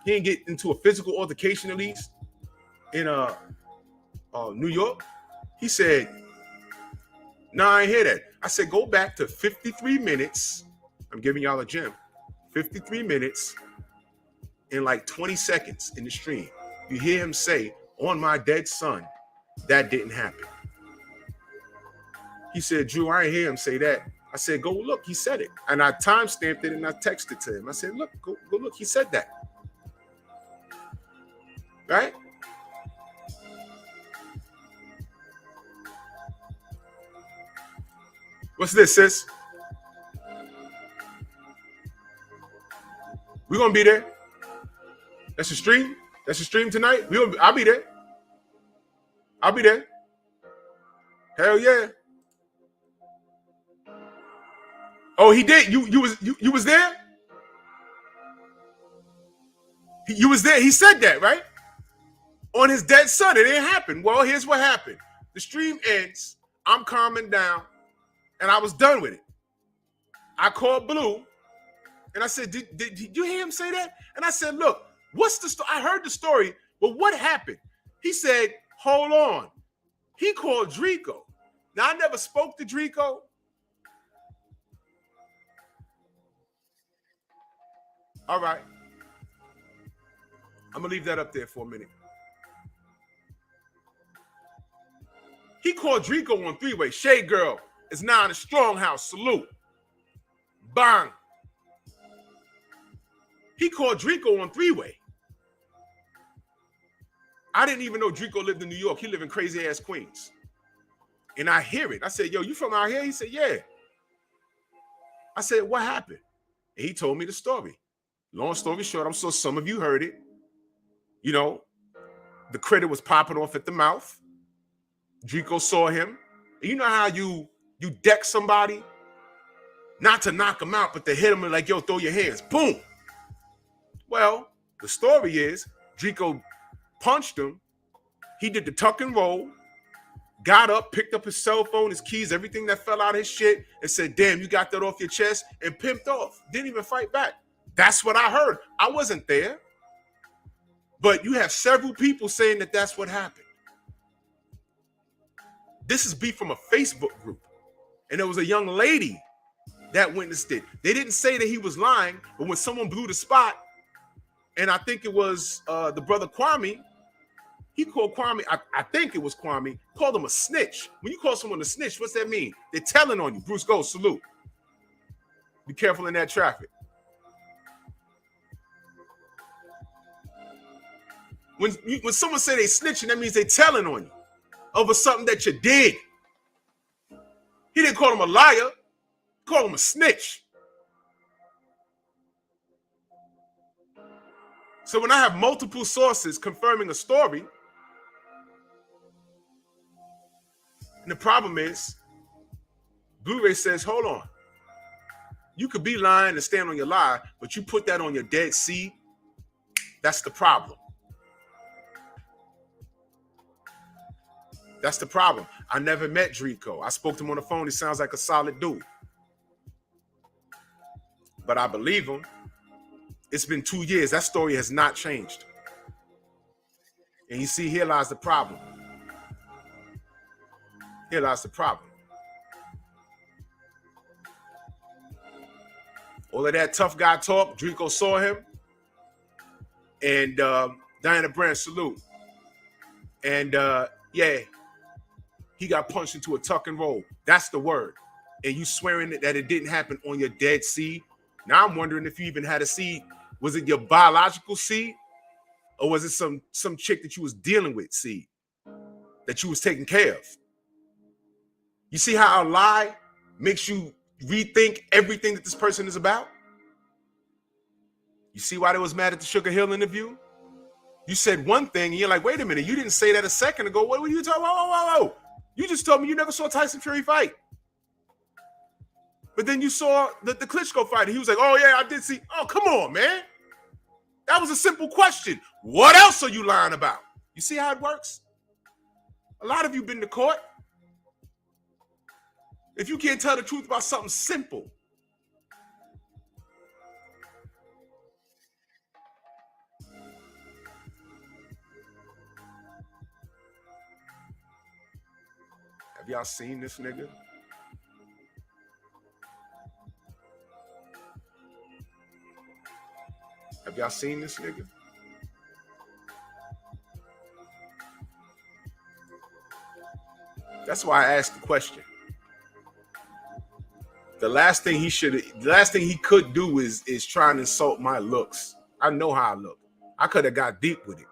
he didn't get into a physical altercation at least in New York? He said, no, I ain't hear that. I said, go back to 53 minutes. I'm giving y'all a gem. 53 minutes in like 20 seconds in the stream. You hear him say, on my dead son, that didn't happen. He said, Drew, I ain't hear him say that. I said, go look. He said it. And I time-stamped it and I texted to him. I said, look, go look. He said that. Right? What's this, sis? We're going to be there. That's a stream. That's a stream tonight. I'll be there. I'll be there. Hell yeah. Oh, he did. You was there? You was there. He said that, right? On his dead son. It didn't happen. Well, here's what happened. The stream ends. I'm calming down. And I was done with it. I called Blue. And I said, did you hear him say that? And I said, look, what's the story? I heard the story, but what happened? He said, hold on. He called Drico. Now, I never spoke to Drico. All right. I'm going to leave that up there for a minute. He called Drico on three-way. Shade Girl It's 9 in Strong House. Salute. Bang. He called Drico on three-way. I didn't even know Drico lived in New York. He lived in crazy-ass Queens. And I hear it. I said, yo, you from out here? He said, yeah. I said, what happened? And he told me the story. Long story short, I'm sure some of you heard it. You know, the critter was popping off at the mouth. Drico saw him. And you know how you deck somebody? Not to knock him out, but to hit him and like, yo, throw your hands. Boom. Well, the story is Drico punched him. He did the tuck and roll, got up, picked up his cell phone, his keys, everything that fell out of his shit, and said, damn, you got that off your chest, and pimped off. Didn't even fight back. That's what I heard. I wasn't there. But you have several people saying that that's what happened. This is beef from a Facebook group. And there was a young lady that witnessed it. They didn't say that he was lying, but when someone blew the spot, and I think it was the brother Kwame, he called Kwame, I think it was Kwame, called him a snitch. When you call someone a snitch, what's that mean? They're telling on you. Bruce Gold, salute. Be careful in that traffic. When someone say they snitching, that means they telling on you over something that you did. He didn't call him a liar. He called him a snitch. So when I have multiple sources confirming a story, and the problem is, Blu-ray says, hold on. You could be lying and stand on your lie, but you put that on your dead seed, that's the problem. That's the problem. I never met Drico. I spoke to him on the phone. He sounds like a solid dude. But I believe him. It's been 2 years. That story has not changed. And you see, here lies the problem. Here lies the problem. All of that tough guy talk, Drico saw him. And Diana Brand, salute. And yeah, he got punched into a tuck and roll. That's the word. And you swearing that it didn't happen on your dead seed. Now I'm wondering if you even had a seed. Was it your biological seed? Or was it some chick that you was dealing with seed? That you was taking care of? You see how a lie makes you rethink everything that this person is about? You see why they was mad at the Sugar Hill interview? You said one thing and you're like, wait a minute, you didn't say that a second ago. What were you talking about? Whoa. You just told me you never saw Tyson Fury fight. But then you saw the Klitschko fight. And he was like, oh, yeah, I did see. Oh, come on, man. That was a simple question. What else are you lying about? You see how it works? A lot of you been to court. If you can't tell the truth about something simple. Have y'all seen this nigga? Have y'all seen this nigga? That's why I asked the question. The last thing he could do is try and insult my looks. I know how I look. I could have got deep with it.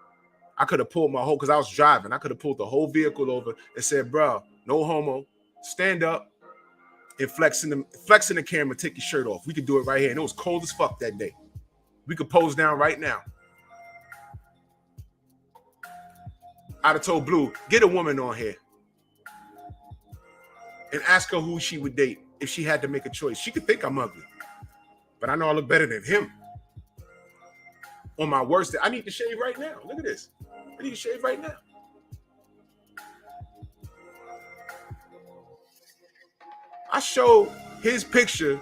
I could have pulled my whole, because I was driving. I could have pulled the whole vehicle over and said, bro, no homo. Stand up and flexing the camera, take your shirt off. We could do it right here. And it was cold as fuck that day. We could pose down right now. I'd have told Blue, get a woman on here and ask her who she would date if she had to make a choice. She could think I'm ugly, but I know I look better than him. On my worst day, I need to shave right now. Look at this. I need to shave right now. I showed his picture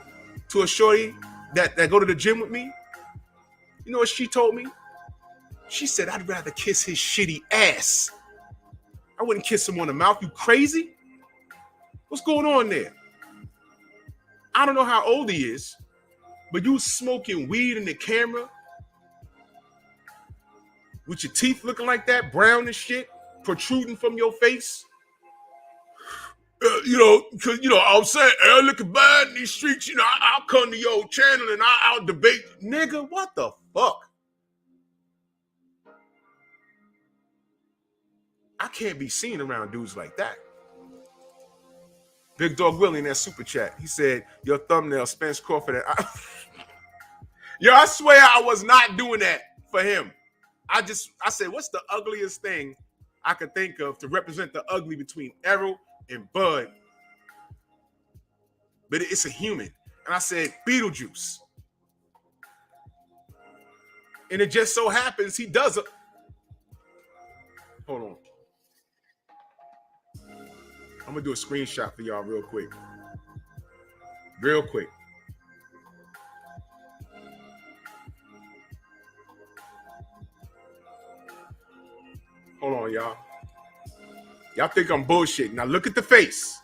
to a shorty that go to the gym with me. You know what she told me? She said, I'd rather kiss his shitty ass. I wouldn't kiss him on the mouth. You crazy? What's going on there? I don't know how old he is, but you smoking weed in the camera with your teeth looking like that, brown and shit, protruding from your face. because, I'm saying, Earl looking bad in these streets, I'll come to your channel and I'll debate. Nigga, what the fuck? I can't be seen around dudes like that. Big Dog Willie in that super chat. He said, your thumbnail, Spence Crawford. Yo, I swear I was not doing that for him. I said, what's the ugliest thing I could think of to represent the ugly between Errol and Bud? But it's a human. And I said, Beetlejuice. And it just so happens he does it. Hold on. I'm going to do a screenshot for y'all real quick. Real quick. Hold on, y'all. Y'all think I'm bullshitting. Now look at the face.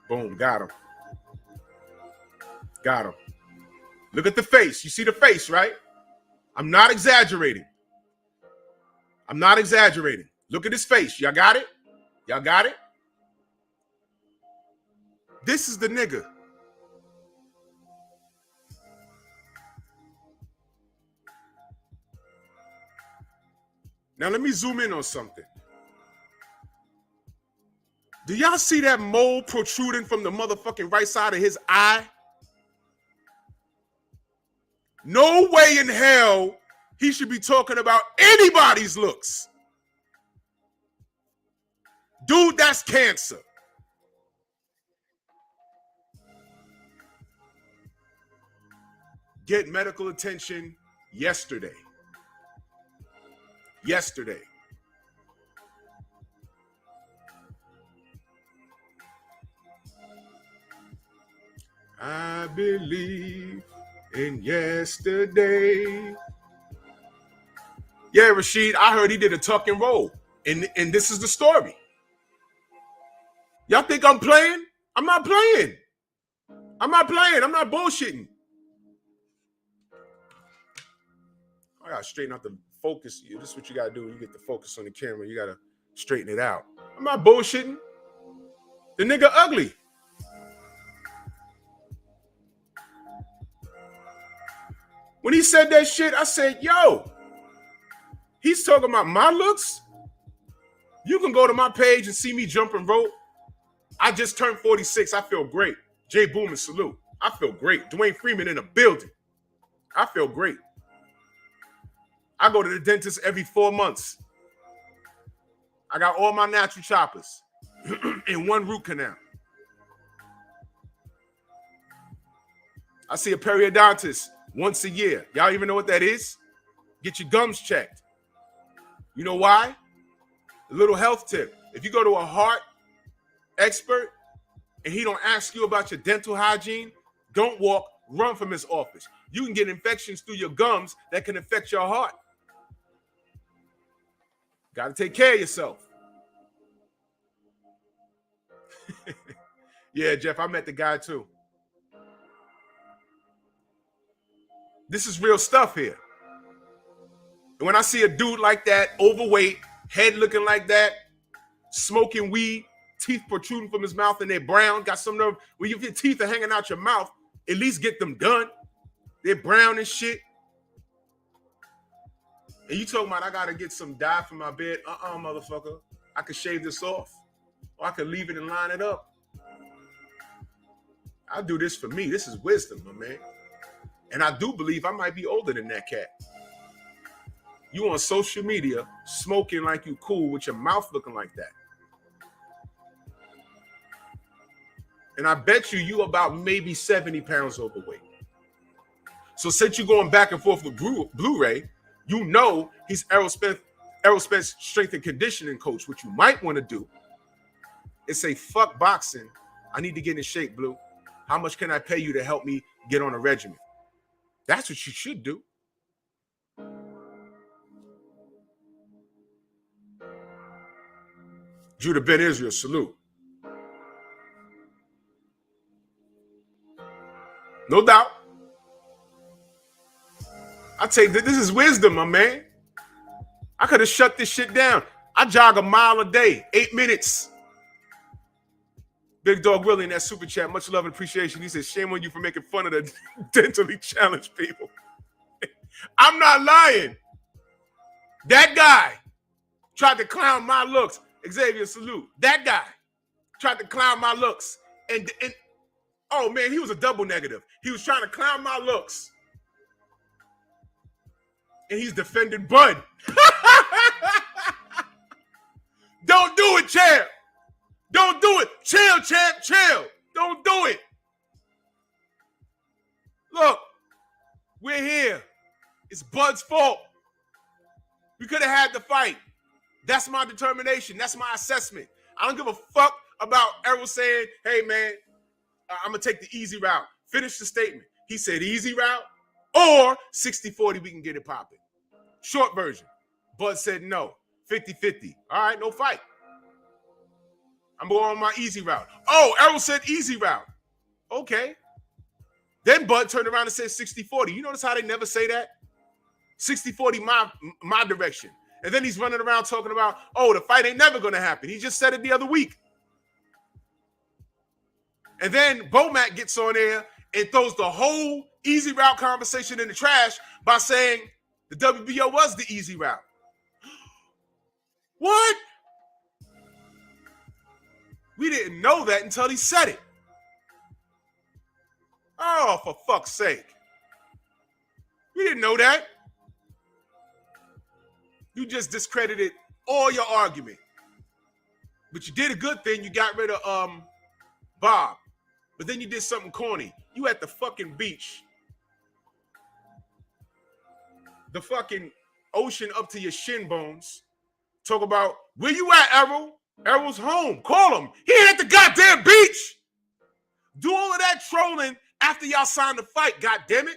Boom, got him. Got him. Look at the face. You see the face, right? I'm not exaggerating. I'm not exaggerating. Look at his face. Y'all got it? Y'all got it? This is the nigga. Now let me zoom in on something. Do y'all see that mole protruding from the motherfucking right side of his eye? No way in hell he should be talking about anybody's looks. Dude, that's cancer. Get medical attention yesterday. Yesterday. I believe in yesterday. Yeah, Rashid, I heard he did a tuck and roll. And this is the story. Y'all think I'm playing? I'm not playing. I'm not playing. I'm not bullshitting. I gotta straighten out the focus. This is what you gotta do. You get the focus on the camera. You gotta straighten it out. I'm not bullshitting. The nigga ugly. When he said that shit, I said, yo, he's talking about my looks? You can go to my page and see me jumping rope. I just turned 46. I feel great. Jay Boomin, salute. I feel great. Dwayne Freeman in the building. I feel great. I go to the dentist every 4 months. I got all my natural choppers in one root canal. I see a periodontist once a year. Y'all even know what that is? Get your gums checked. You know why? A little health tip. If you go to a heart expert and he don't ask you about your dental hygiene, don't walk, run from his office. You can get infections through your gums that can affect your heart. Got to take care of yourself. Yeah, Jeff, I met the guy too. This is real stuff here. And when I see a dude like that, overweight, head looking like that, smoking weed, teeth protruding from his mouth and they're brown, got some nerve. When your teeth are hanging out your mouth, at least get them done. They're brown and shit. And you talking about I got to get some dye for my bed? Motherfucker. I could shave this off. Or I could leave it and line it up. I do this for me. This is wisdom, my man. And I do believe I might be older than that cat. You on social media smoking like you cool with your mouth looking like that. And I bet you about maybe 70 pounds overweight. So since you're going back and forth with Blu-ray, you know he's Errol Spence strength and conditioning coach. What you might want to do is say, fuck boxing. I need to get in shape, Blue. How much can I pay you to help me get on a regimen? That's what you should do. Judah Ben Israel, salute. No doubt. I take that this is wisdom, my man. I could have shut this shit down. I jog a mile a day, 8 minutes. Big Dog Willie in that super chat, much love and appreciation. He says, shame on you for making fun of the dentally challenged people. I'm not lying. That guy tried to clown my looks. Xavier, salute. That guy tried to clown my looks. And oh, man, he was a double negative. He was trying to clown my looks. And he's defending Bud. Don't do it, champ. Don't do it. Chill, champ, chill. Don't do it. Look, we're here. It's Bud's fault. We could have had the fight. That's my determination. That's my assessment. I don't give a fuck about Errol saying, hey, man, I'm going to take the easy route. Finish the statement. He said easy route or 60-40, we can get it popping. Short version. Bud said no. 50-50. All right, no fight. I'm going on my easy route. Oh, Errol said easy route. Okay. Then Bud turned around and said 60-40. You notice how they never say that? 60-40 my direction. And then he's running around talking about, oh, the fight ain't never going to happen. He just said it the other week. And then Bomac gets on there and throws the whole easy route conversation in the trash by saying the WBO was the easy route. What? We didn't know that until he said it. Oh, for fuck's sake. We didn't know that. You just discredited all your argument. But you did a good thing. You got rid of Bob. But then you did something corny. You at the fucking beach. The fucking ocean up to your shin bones. Talk about, where you at, Errol? Errol's home. Call him. He ain't at the goddamn beach. Do all of that trolling after y'all sign the fight, goddammit.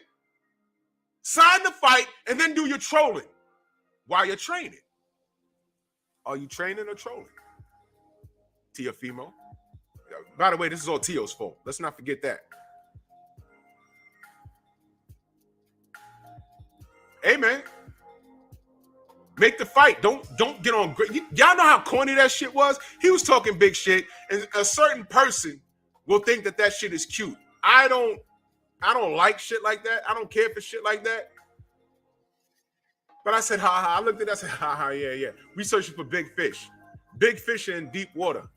Sign the fight and then do your trolling while you're training. Are you training or trolling? Tiafimo. By the way, this is all Tio's fault. Let's not forget that. Hey, man. Make the fight. Don't get on great. Y'all know how corny that shit was? He was talking big shit, and a certain person will think that that shit is cute. I don't like shit like that. I don't care for shit like that. But I said, ha ha. I looked at that, I said, ha ha, yeah. We searching for big fish. Big fish in deep water.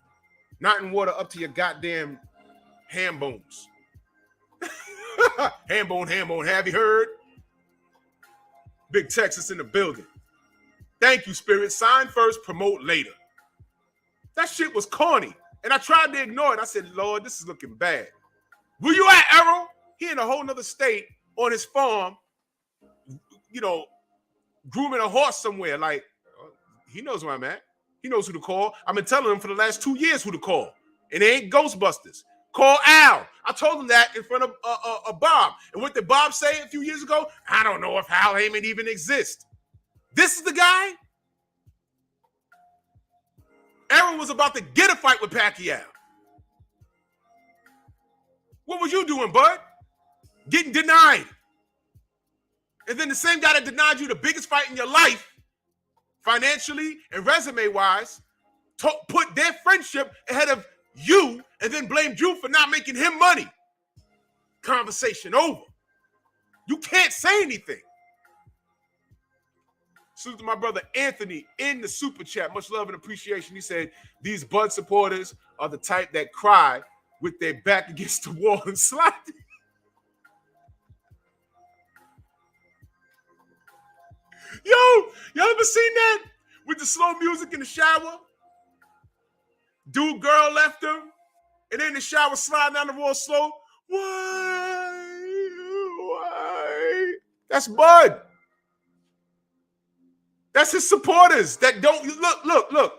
Not in water up to your goddamn ham bones. ham bone. Have you heard? Big Texas in the building. Thank you, Spirit. Sign first, promote later. That shit was corny. And I tried to ignore it. I said, Lord, this is looking bad. Where you at, Errol? He in a whole nother state on his farm, you know, grooming a horse somewhere. Like, he knows where I'm at. He knows who to call. I've been telling him for the last 2 years who to call. And it ain't Ghostbusters. Call Al. I told him that in front of Bob. And what did Bob say a few years ago? I don't know if Al Heyman even exists. This is the guy? Errol was about to get a fight with Pacquiao. What was you doing, bud? Getting denied. And then the same guy that denied you the biggest fight in your life, financially and resume-wise, put their friendship ahead of you and then blamed you for not making him money. Conversation over. You can't say anything. Salute to my brother Anthony in the super chat. Much love and appreciation. He said, these Bud supporters are the type that cry with their back against the wall and slide. Yo, y'all ever seen that? With the slow music in the shower? Dude, girl left him. And then the shower sliding down the wall slow. Why? That's Bud. That's his supporters that don't look.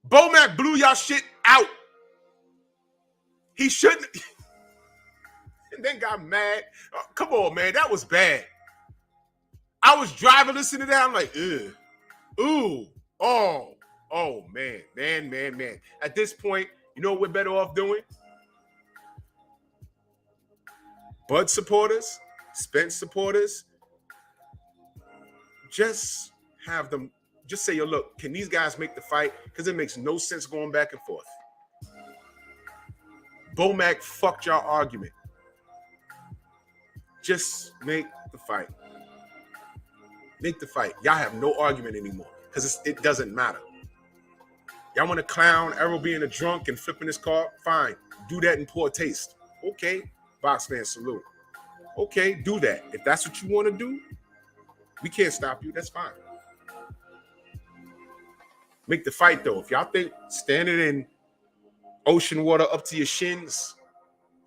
Bomac blew y'all shit out. He shouldn't. And then got mad. Oh, come on, man. That was bad. I was driving, listening to that. I'm like, ugh. Ooh. Oh, man. At this point, you know what we're better off doing? Bud supporters, Spence supporters, just have them Just say, yo, look, can these guys make the fight? Because it makes no sense going back and forth. Bomac fucked y'all argument. Just make the fight. Make the fight. Y'all have no argument anymore because it doesn't matter. Y'all want to clown Errol being a drunk and flipping his car? Fine. Do that in poor taste. Okay. Box fan salute. Okay, do that. If that's what you want to do, we can't stop you. That's fine. Make the fight, though. If y'all think standing in ocean water up to your shins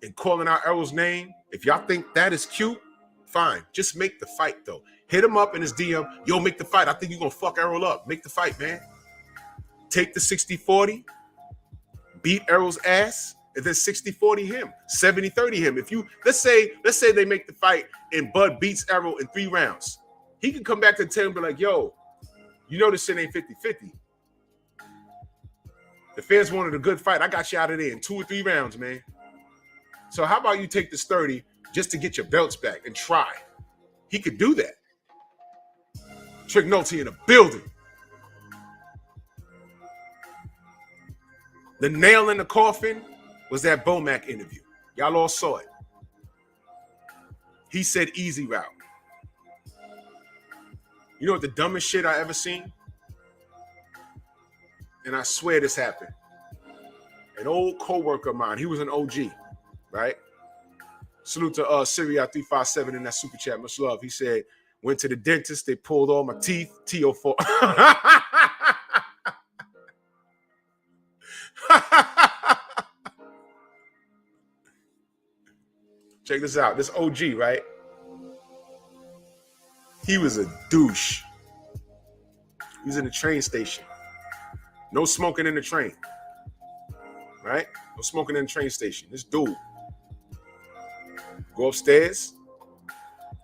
and calling out Errol's name, if y'all think that is cute, fine. Just make the fight, though. Hit him up in his DM. Yo, make the fight. I think you're going to fuck Errol up. Make the fight, man. Take the 60-40. Beat Errol's ass. And then 60-40 him. 70-30 him. If you, let's say they make the fight and Bud beats Errol in 3 rounds. He can come back to the table and be like, yo, you know this shit ain't 50-50. The fans wanted a good fight. I got you out of there in 2 or 3 rounds, man. So how about you take this 30 just to get your belts back and try? He could do that. Trick Nolte in the building. The nail in the coffin was that Bomac interview. Y'all all saw it. He said easy route. You know what the dumbest shit I ever seen? And I swear this happened. An old co-worker of mine, he was an OG, right? Salute to Syria 357 in that super chat. Much love. He said, went to the dentist, they pulled all my teeth, TO4. Check this out. This OG, right? He was a douche. He was in the train station. No smoking in the train. Right? No smoking in the train station. This dude. Go upstairs.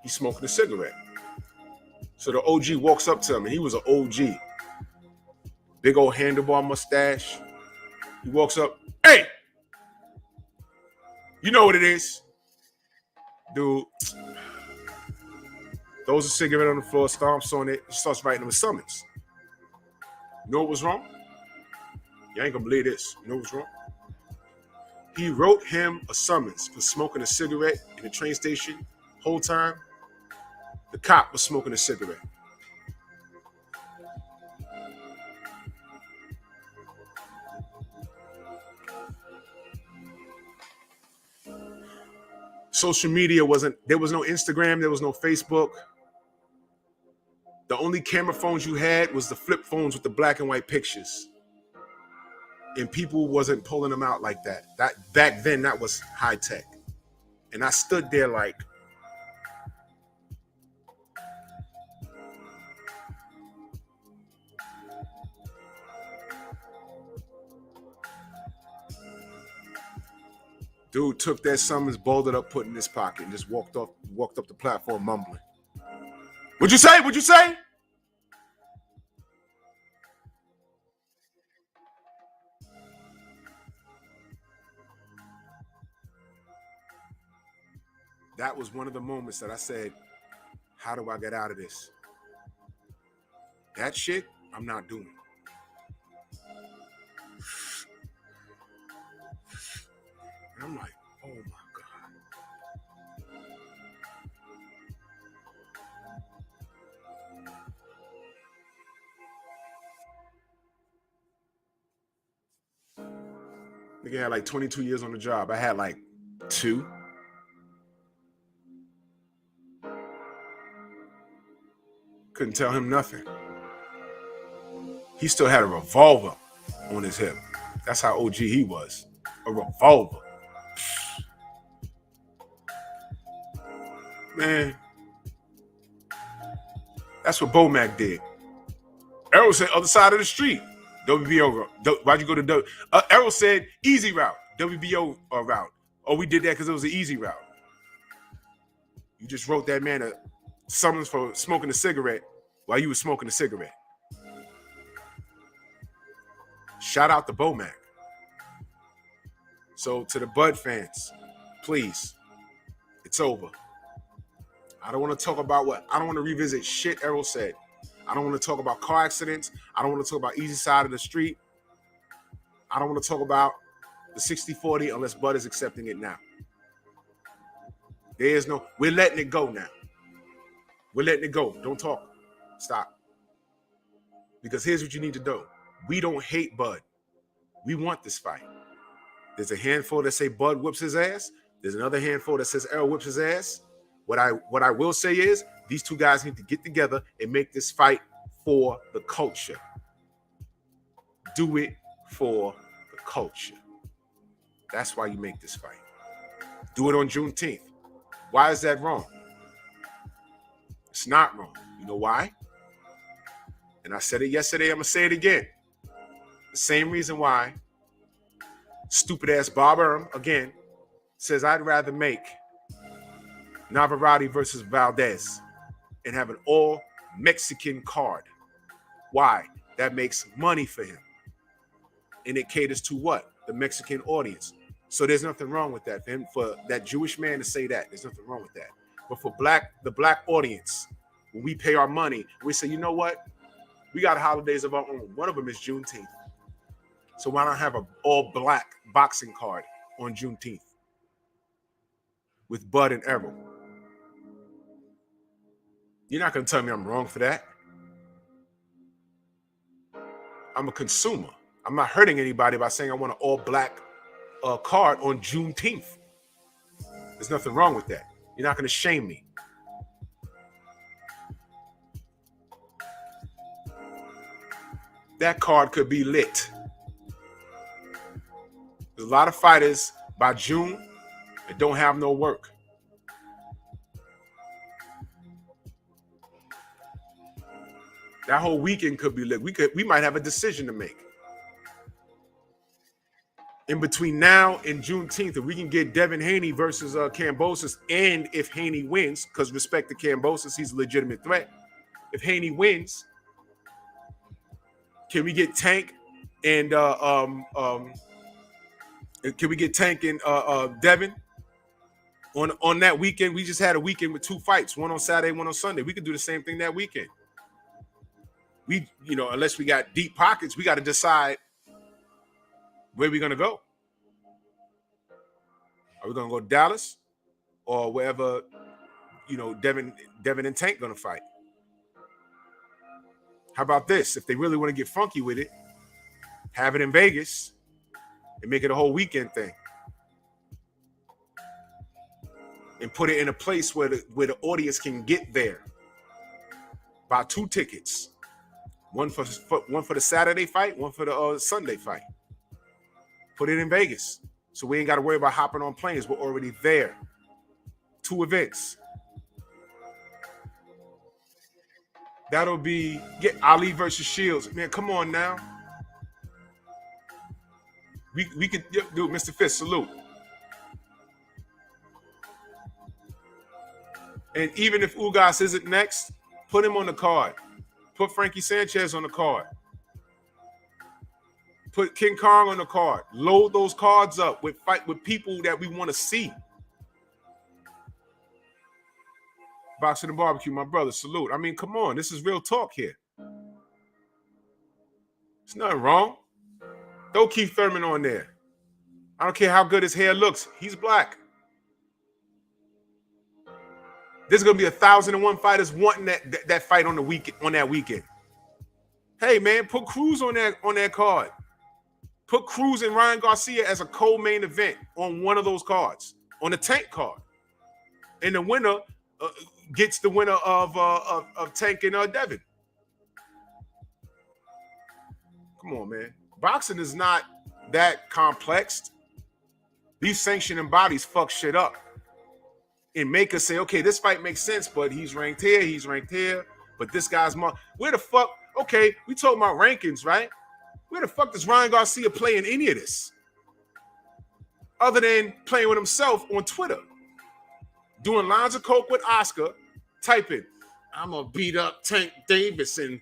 He's smoking a cigarette. So the OG walks up to him, and he was an OG. Big old handlebar mustache. He walks up. Hey! You know what it is. Dude throws a cigarette on the floor, stomps on it, starts writing him a summons. You know what was wrong? You ain't gonna believe this. You know what's wrong? He wrote him a summons for smoking a cigarette in the train station. Whole time, the cop was smoking a cigarette. Social media there was no Instagram, there was no Facebook. The only camera phones you had was the flip phones with the black and white pictures. And people wasn't pulling them out like that. That back then, that was high tech. And I stood there like, dude took that summons, balled it up, put it in his pocket, and just walked up the platform mumbling. What'd you say? What'd you say? That was one of the moments that I said, how do I get out of this? That shit, I'm not doing. And I'm like, oh my God. Nigga had like 22 years on the job. I had like 2. Couldn't tell him nothing. He still had a revolver on his hip. That's how OG he was. A revolver. Man. That's what Bomac did. Errol said other side of the street. WBO. Why'd you go to Errol said easy route. WBO route. Oh, we did that because it was an easy route. You just wrote that man a summons for smoking a cigarette while you were smoking a cigarette. Shout out to Bomac. So to the Bud fans, please, it's over. I don't want to talk about I don't want to revisit shit Errol said. I don't want to talk about car accidents. I don't want to talk about easy side of the street. I don't want to talk about the 60-40 unless Bud is accepting it now. We're letting it go now. We're letting it go. Don't talk. Stop. Because here's what you need to do. We don't hate Bud. We want this fight. There's a handful that say Bud whips his ass. There's another handful that says Errol whips his ass. What I will say is these two guys need to get together and make this fight for the culture. Do it for the culture. That's why you make this fight. Do it on Juneteenth. Why is that wrong? It's not wrong. You know why? And I said it yesterday, I'm going to say it again. The same reason why stupid ass Bob Arum, again, says I'd rather make Navarrete versus Valdez and have an all Mexican card. Why? That makes money for him. And it caters to what? The Mexican audience. So there's nothing wrong with that. For that Jewish man to say that, there's nothing wrong with that. But for the black audience, when we pay our money, we say, you know what? We got holidays of our own. One of them is Juneteenth. So why not have an all-black boxing card on Juneteenth with Bud and Errol? You're not going to tell me I'm wrong for that. I'm a consumer. I'm not hurting anybody by saying I want an all-black card on Juneteenth. There's nothing wrong with that. You're not going to shame me. That card could be lit. There's a lot of fighters by June that don't have no work. That whole weekend could be lit. We might have a decision to make. In between now and Juneteenth, if we can get Devin Haney versus Kambosos, and if Haney wins, because respect to Kambosos, he's a legitimate threat. If Haney wins, can we get Tank and Devin on that weekend? We just had a weekend with 2 fights, one on Saturday, one on Sunday. We could do the same thing that weekend. Unless we got deep pockets, we got to decide where we're gonna go. Are we gonna go to Dallas or wherever Devin and Tank gonna fight? How about this? If they really want to get funky with it, have it in Vegas and make it a whole weekend thing. And put it in a place where the audience can get there. Buy 2 tickets. One for the Saturday fight, one for the Sunday fight. Put it in Vegas. So we ain't got to worry about hopping on planes. We're already there. 2 events. That'll be Ali versus Shields. Man, come on now. We could do Mr. Fist, salute. And even if Ugas isn't next, put him on the card. Put Frankie Sanchez on the card. Put King Kong on the card. Load those cards up with people that we want to see. Boxing and Barbecue, my brother, salute. I mean, come on. This is real talk here. There's nothing wrong. Throw Keith Thurman on there. I don't care how good his hair looks. He's black. There's going to be 1,001 fighters wanting that fight on that weekend. Hey, man, put Cruz on that card. Put Cruz and Ryan Garcia as a co-main event on one of those cards, on the Tank card. And the winner gets the winner of Tank and Devin. Come on, man. Boxing is not that complex. These sanctioning bodies fuck shit up and make us say, okay, this fight makes sense, but he's ranked here, but this guy's more. Where the fuck? Okay, we talking about rankings, right? Where the fuck does Ryan Garcia play in any of this? Other than playing with himself on Twitter. Doing lines of coke with Oscar, typing, I'm going to beat up Tank Davis and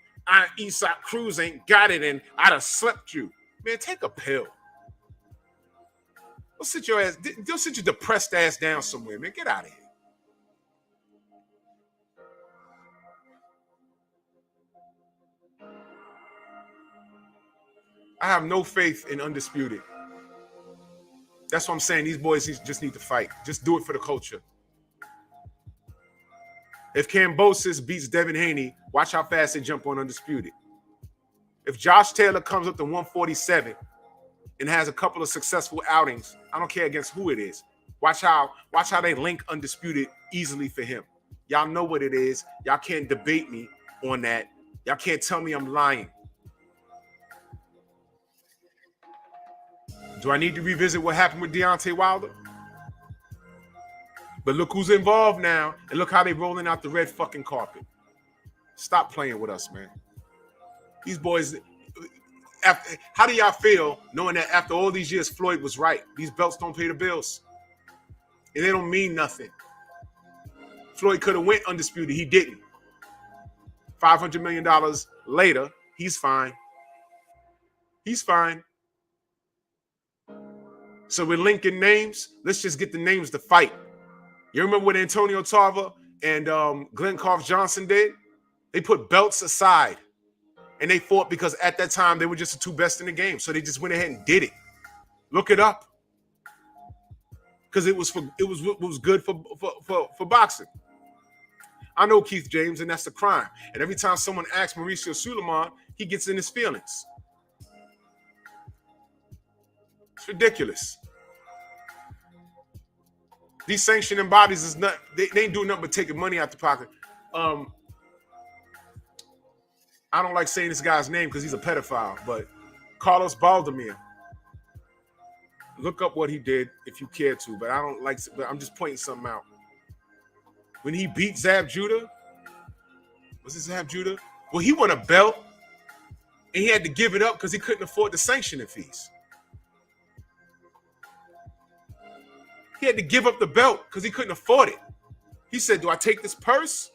Isak Cruz ain't got it and I'd have slept you. Man, take a pill. Go sit your depressed ass down somewhere, man. Get out of here. I have no faith in Undisputed. That's what I'm saying. These boys just need to fight. Just do it for the culture. If Kambosos beats Devin Haney, watch how fast they jump on Undisputed. If Josh Taylor comes up to 147 and has a couple of successful outings, I don't care against who it is. Watch how they link Undisputed easily for him. Y'all know what it is. Y'all can't debate me on that. Y'all can't tell me I'm lying. Do I need to revisit what happened with Deontay Wilder? But look who's involved now, and look how they rolling out the red fucking carpet. Stop playing with us, man. These boys, how do y'all feel knowing that after all these years, Floyd was right? These belts don't pay the bills. And they don't mean nothing. Floyd could have went Undisputed. He didn't. $500 million later, he's fine. He's fine. So we're linking names. Let's just get the names to fight. You remember what Antonio Tarver and Glenn Carf Johnson did? They put belts aside. And they fought because at that time, they were just the two best in the game. So they just went ahead and did it. Look it up. Because it was good for boxing. I know Keith James, and that's the crime. And every time someone asks Mauricio Suleiman, he gets in his feelings. It's ridiculous. These sanctioning bodies is not, they ain't doing nothing but taking money out the pocket. I don't like saying this guy's name because he's a pedophile, but Carlos Baldomir. Look up what he did if you care to, but I don't like, but I'm just pointing something out. When he beat Zab Judah, was it Zab Judah? Well, he won a belt and he had to give it up because he couldn't afford the sanctioning fees. He had to give up the belt because he couldn't afford it. He said, do I take this purse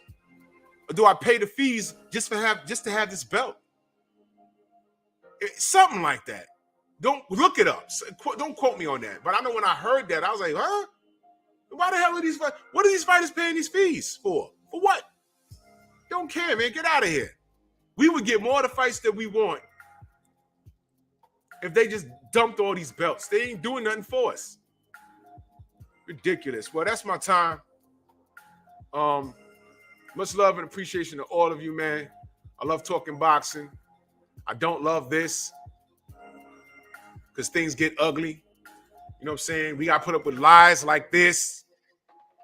or do I pay the fees just to have this belt? Something like that. Don't look it up. Don't quote me on that. But I know when I heard that, I was like, huh? Why the hell are these fighters? What are these fighters paying these fees for? For what? Don't care, man. Get out of here. We would get more of the fights that we want if they just dumped all these belts. They ain't doing nothing for us. Ridiculous. Well, that's my time. Much love and appreciation to all of you, man. I love talking boxing. I don't love this because things get ugly. You know what I'm saying? We got to put up with lies like this.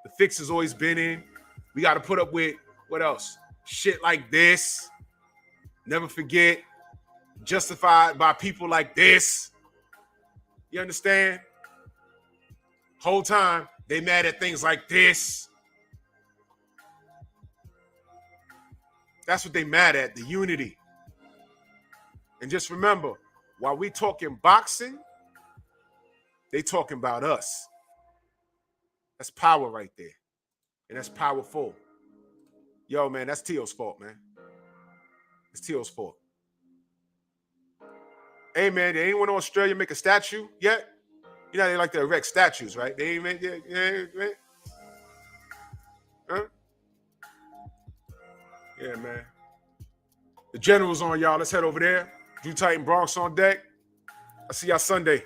The fix has always been in. We got to put up with, what else? Shit like this. Never forget. Justified by people like this. You understand? Whole time, they mad at things like this. That's what they mad at, the unity. And just remember, while we talking boxing, they talking about us. That's power right there. And that's powerful. Yo, man, that's Tio's fault, man. It's Tio's fault. Hey, man, did anyone in Australia make a statue yet? You know, they like to erect statues, right? They ain't made it. Yeah, huh? Yeah, man. The general's on, y'all. Let's head over there. Drew Titan Bronx on deck. I'll see y'all Sunday.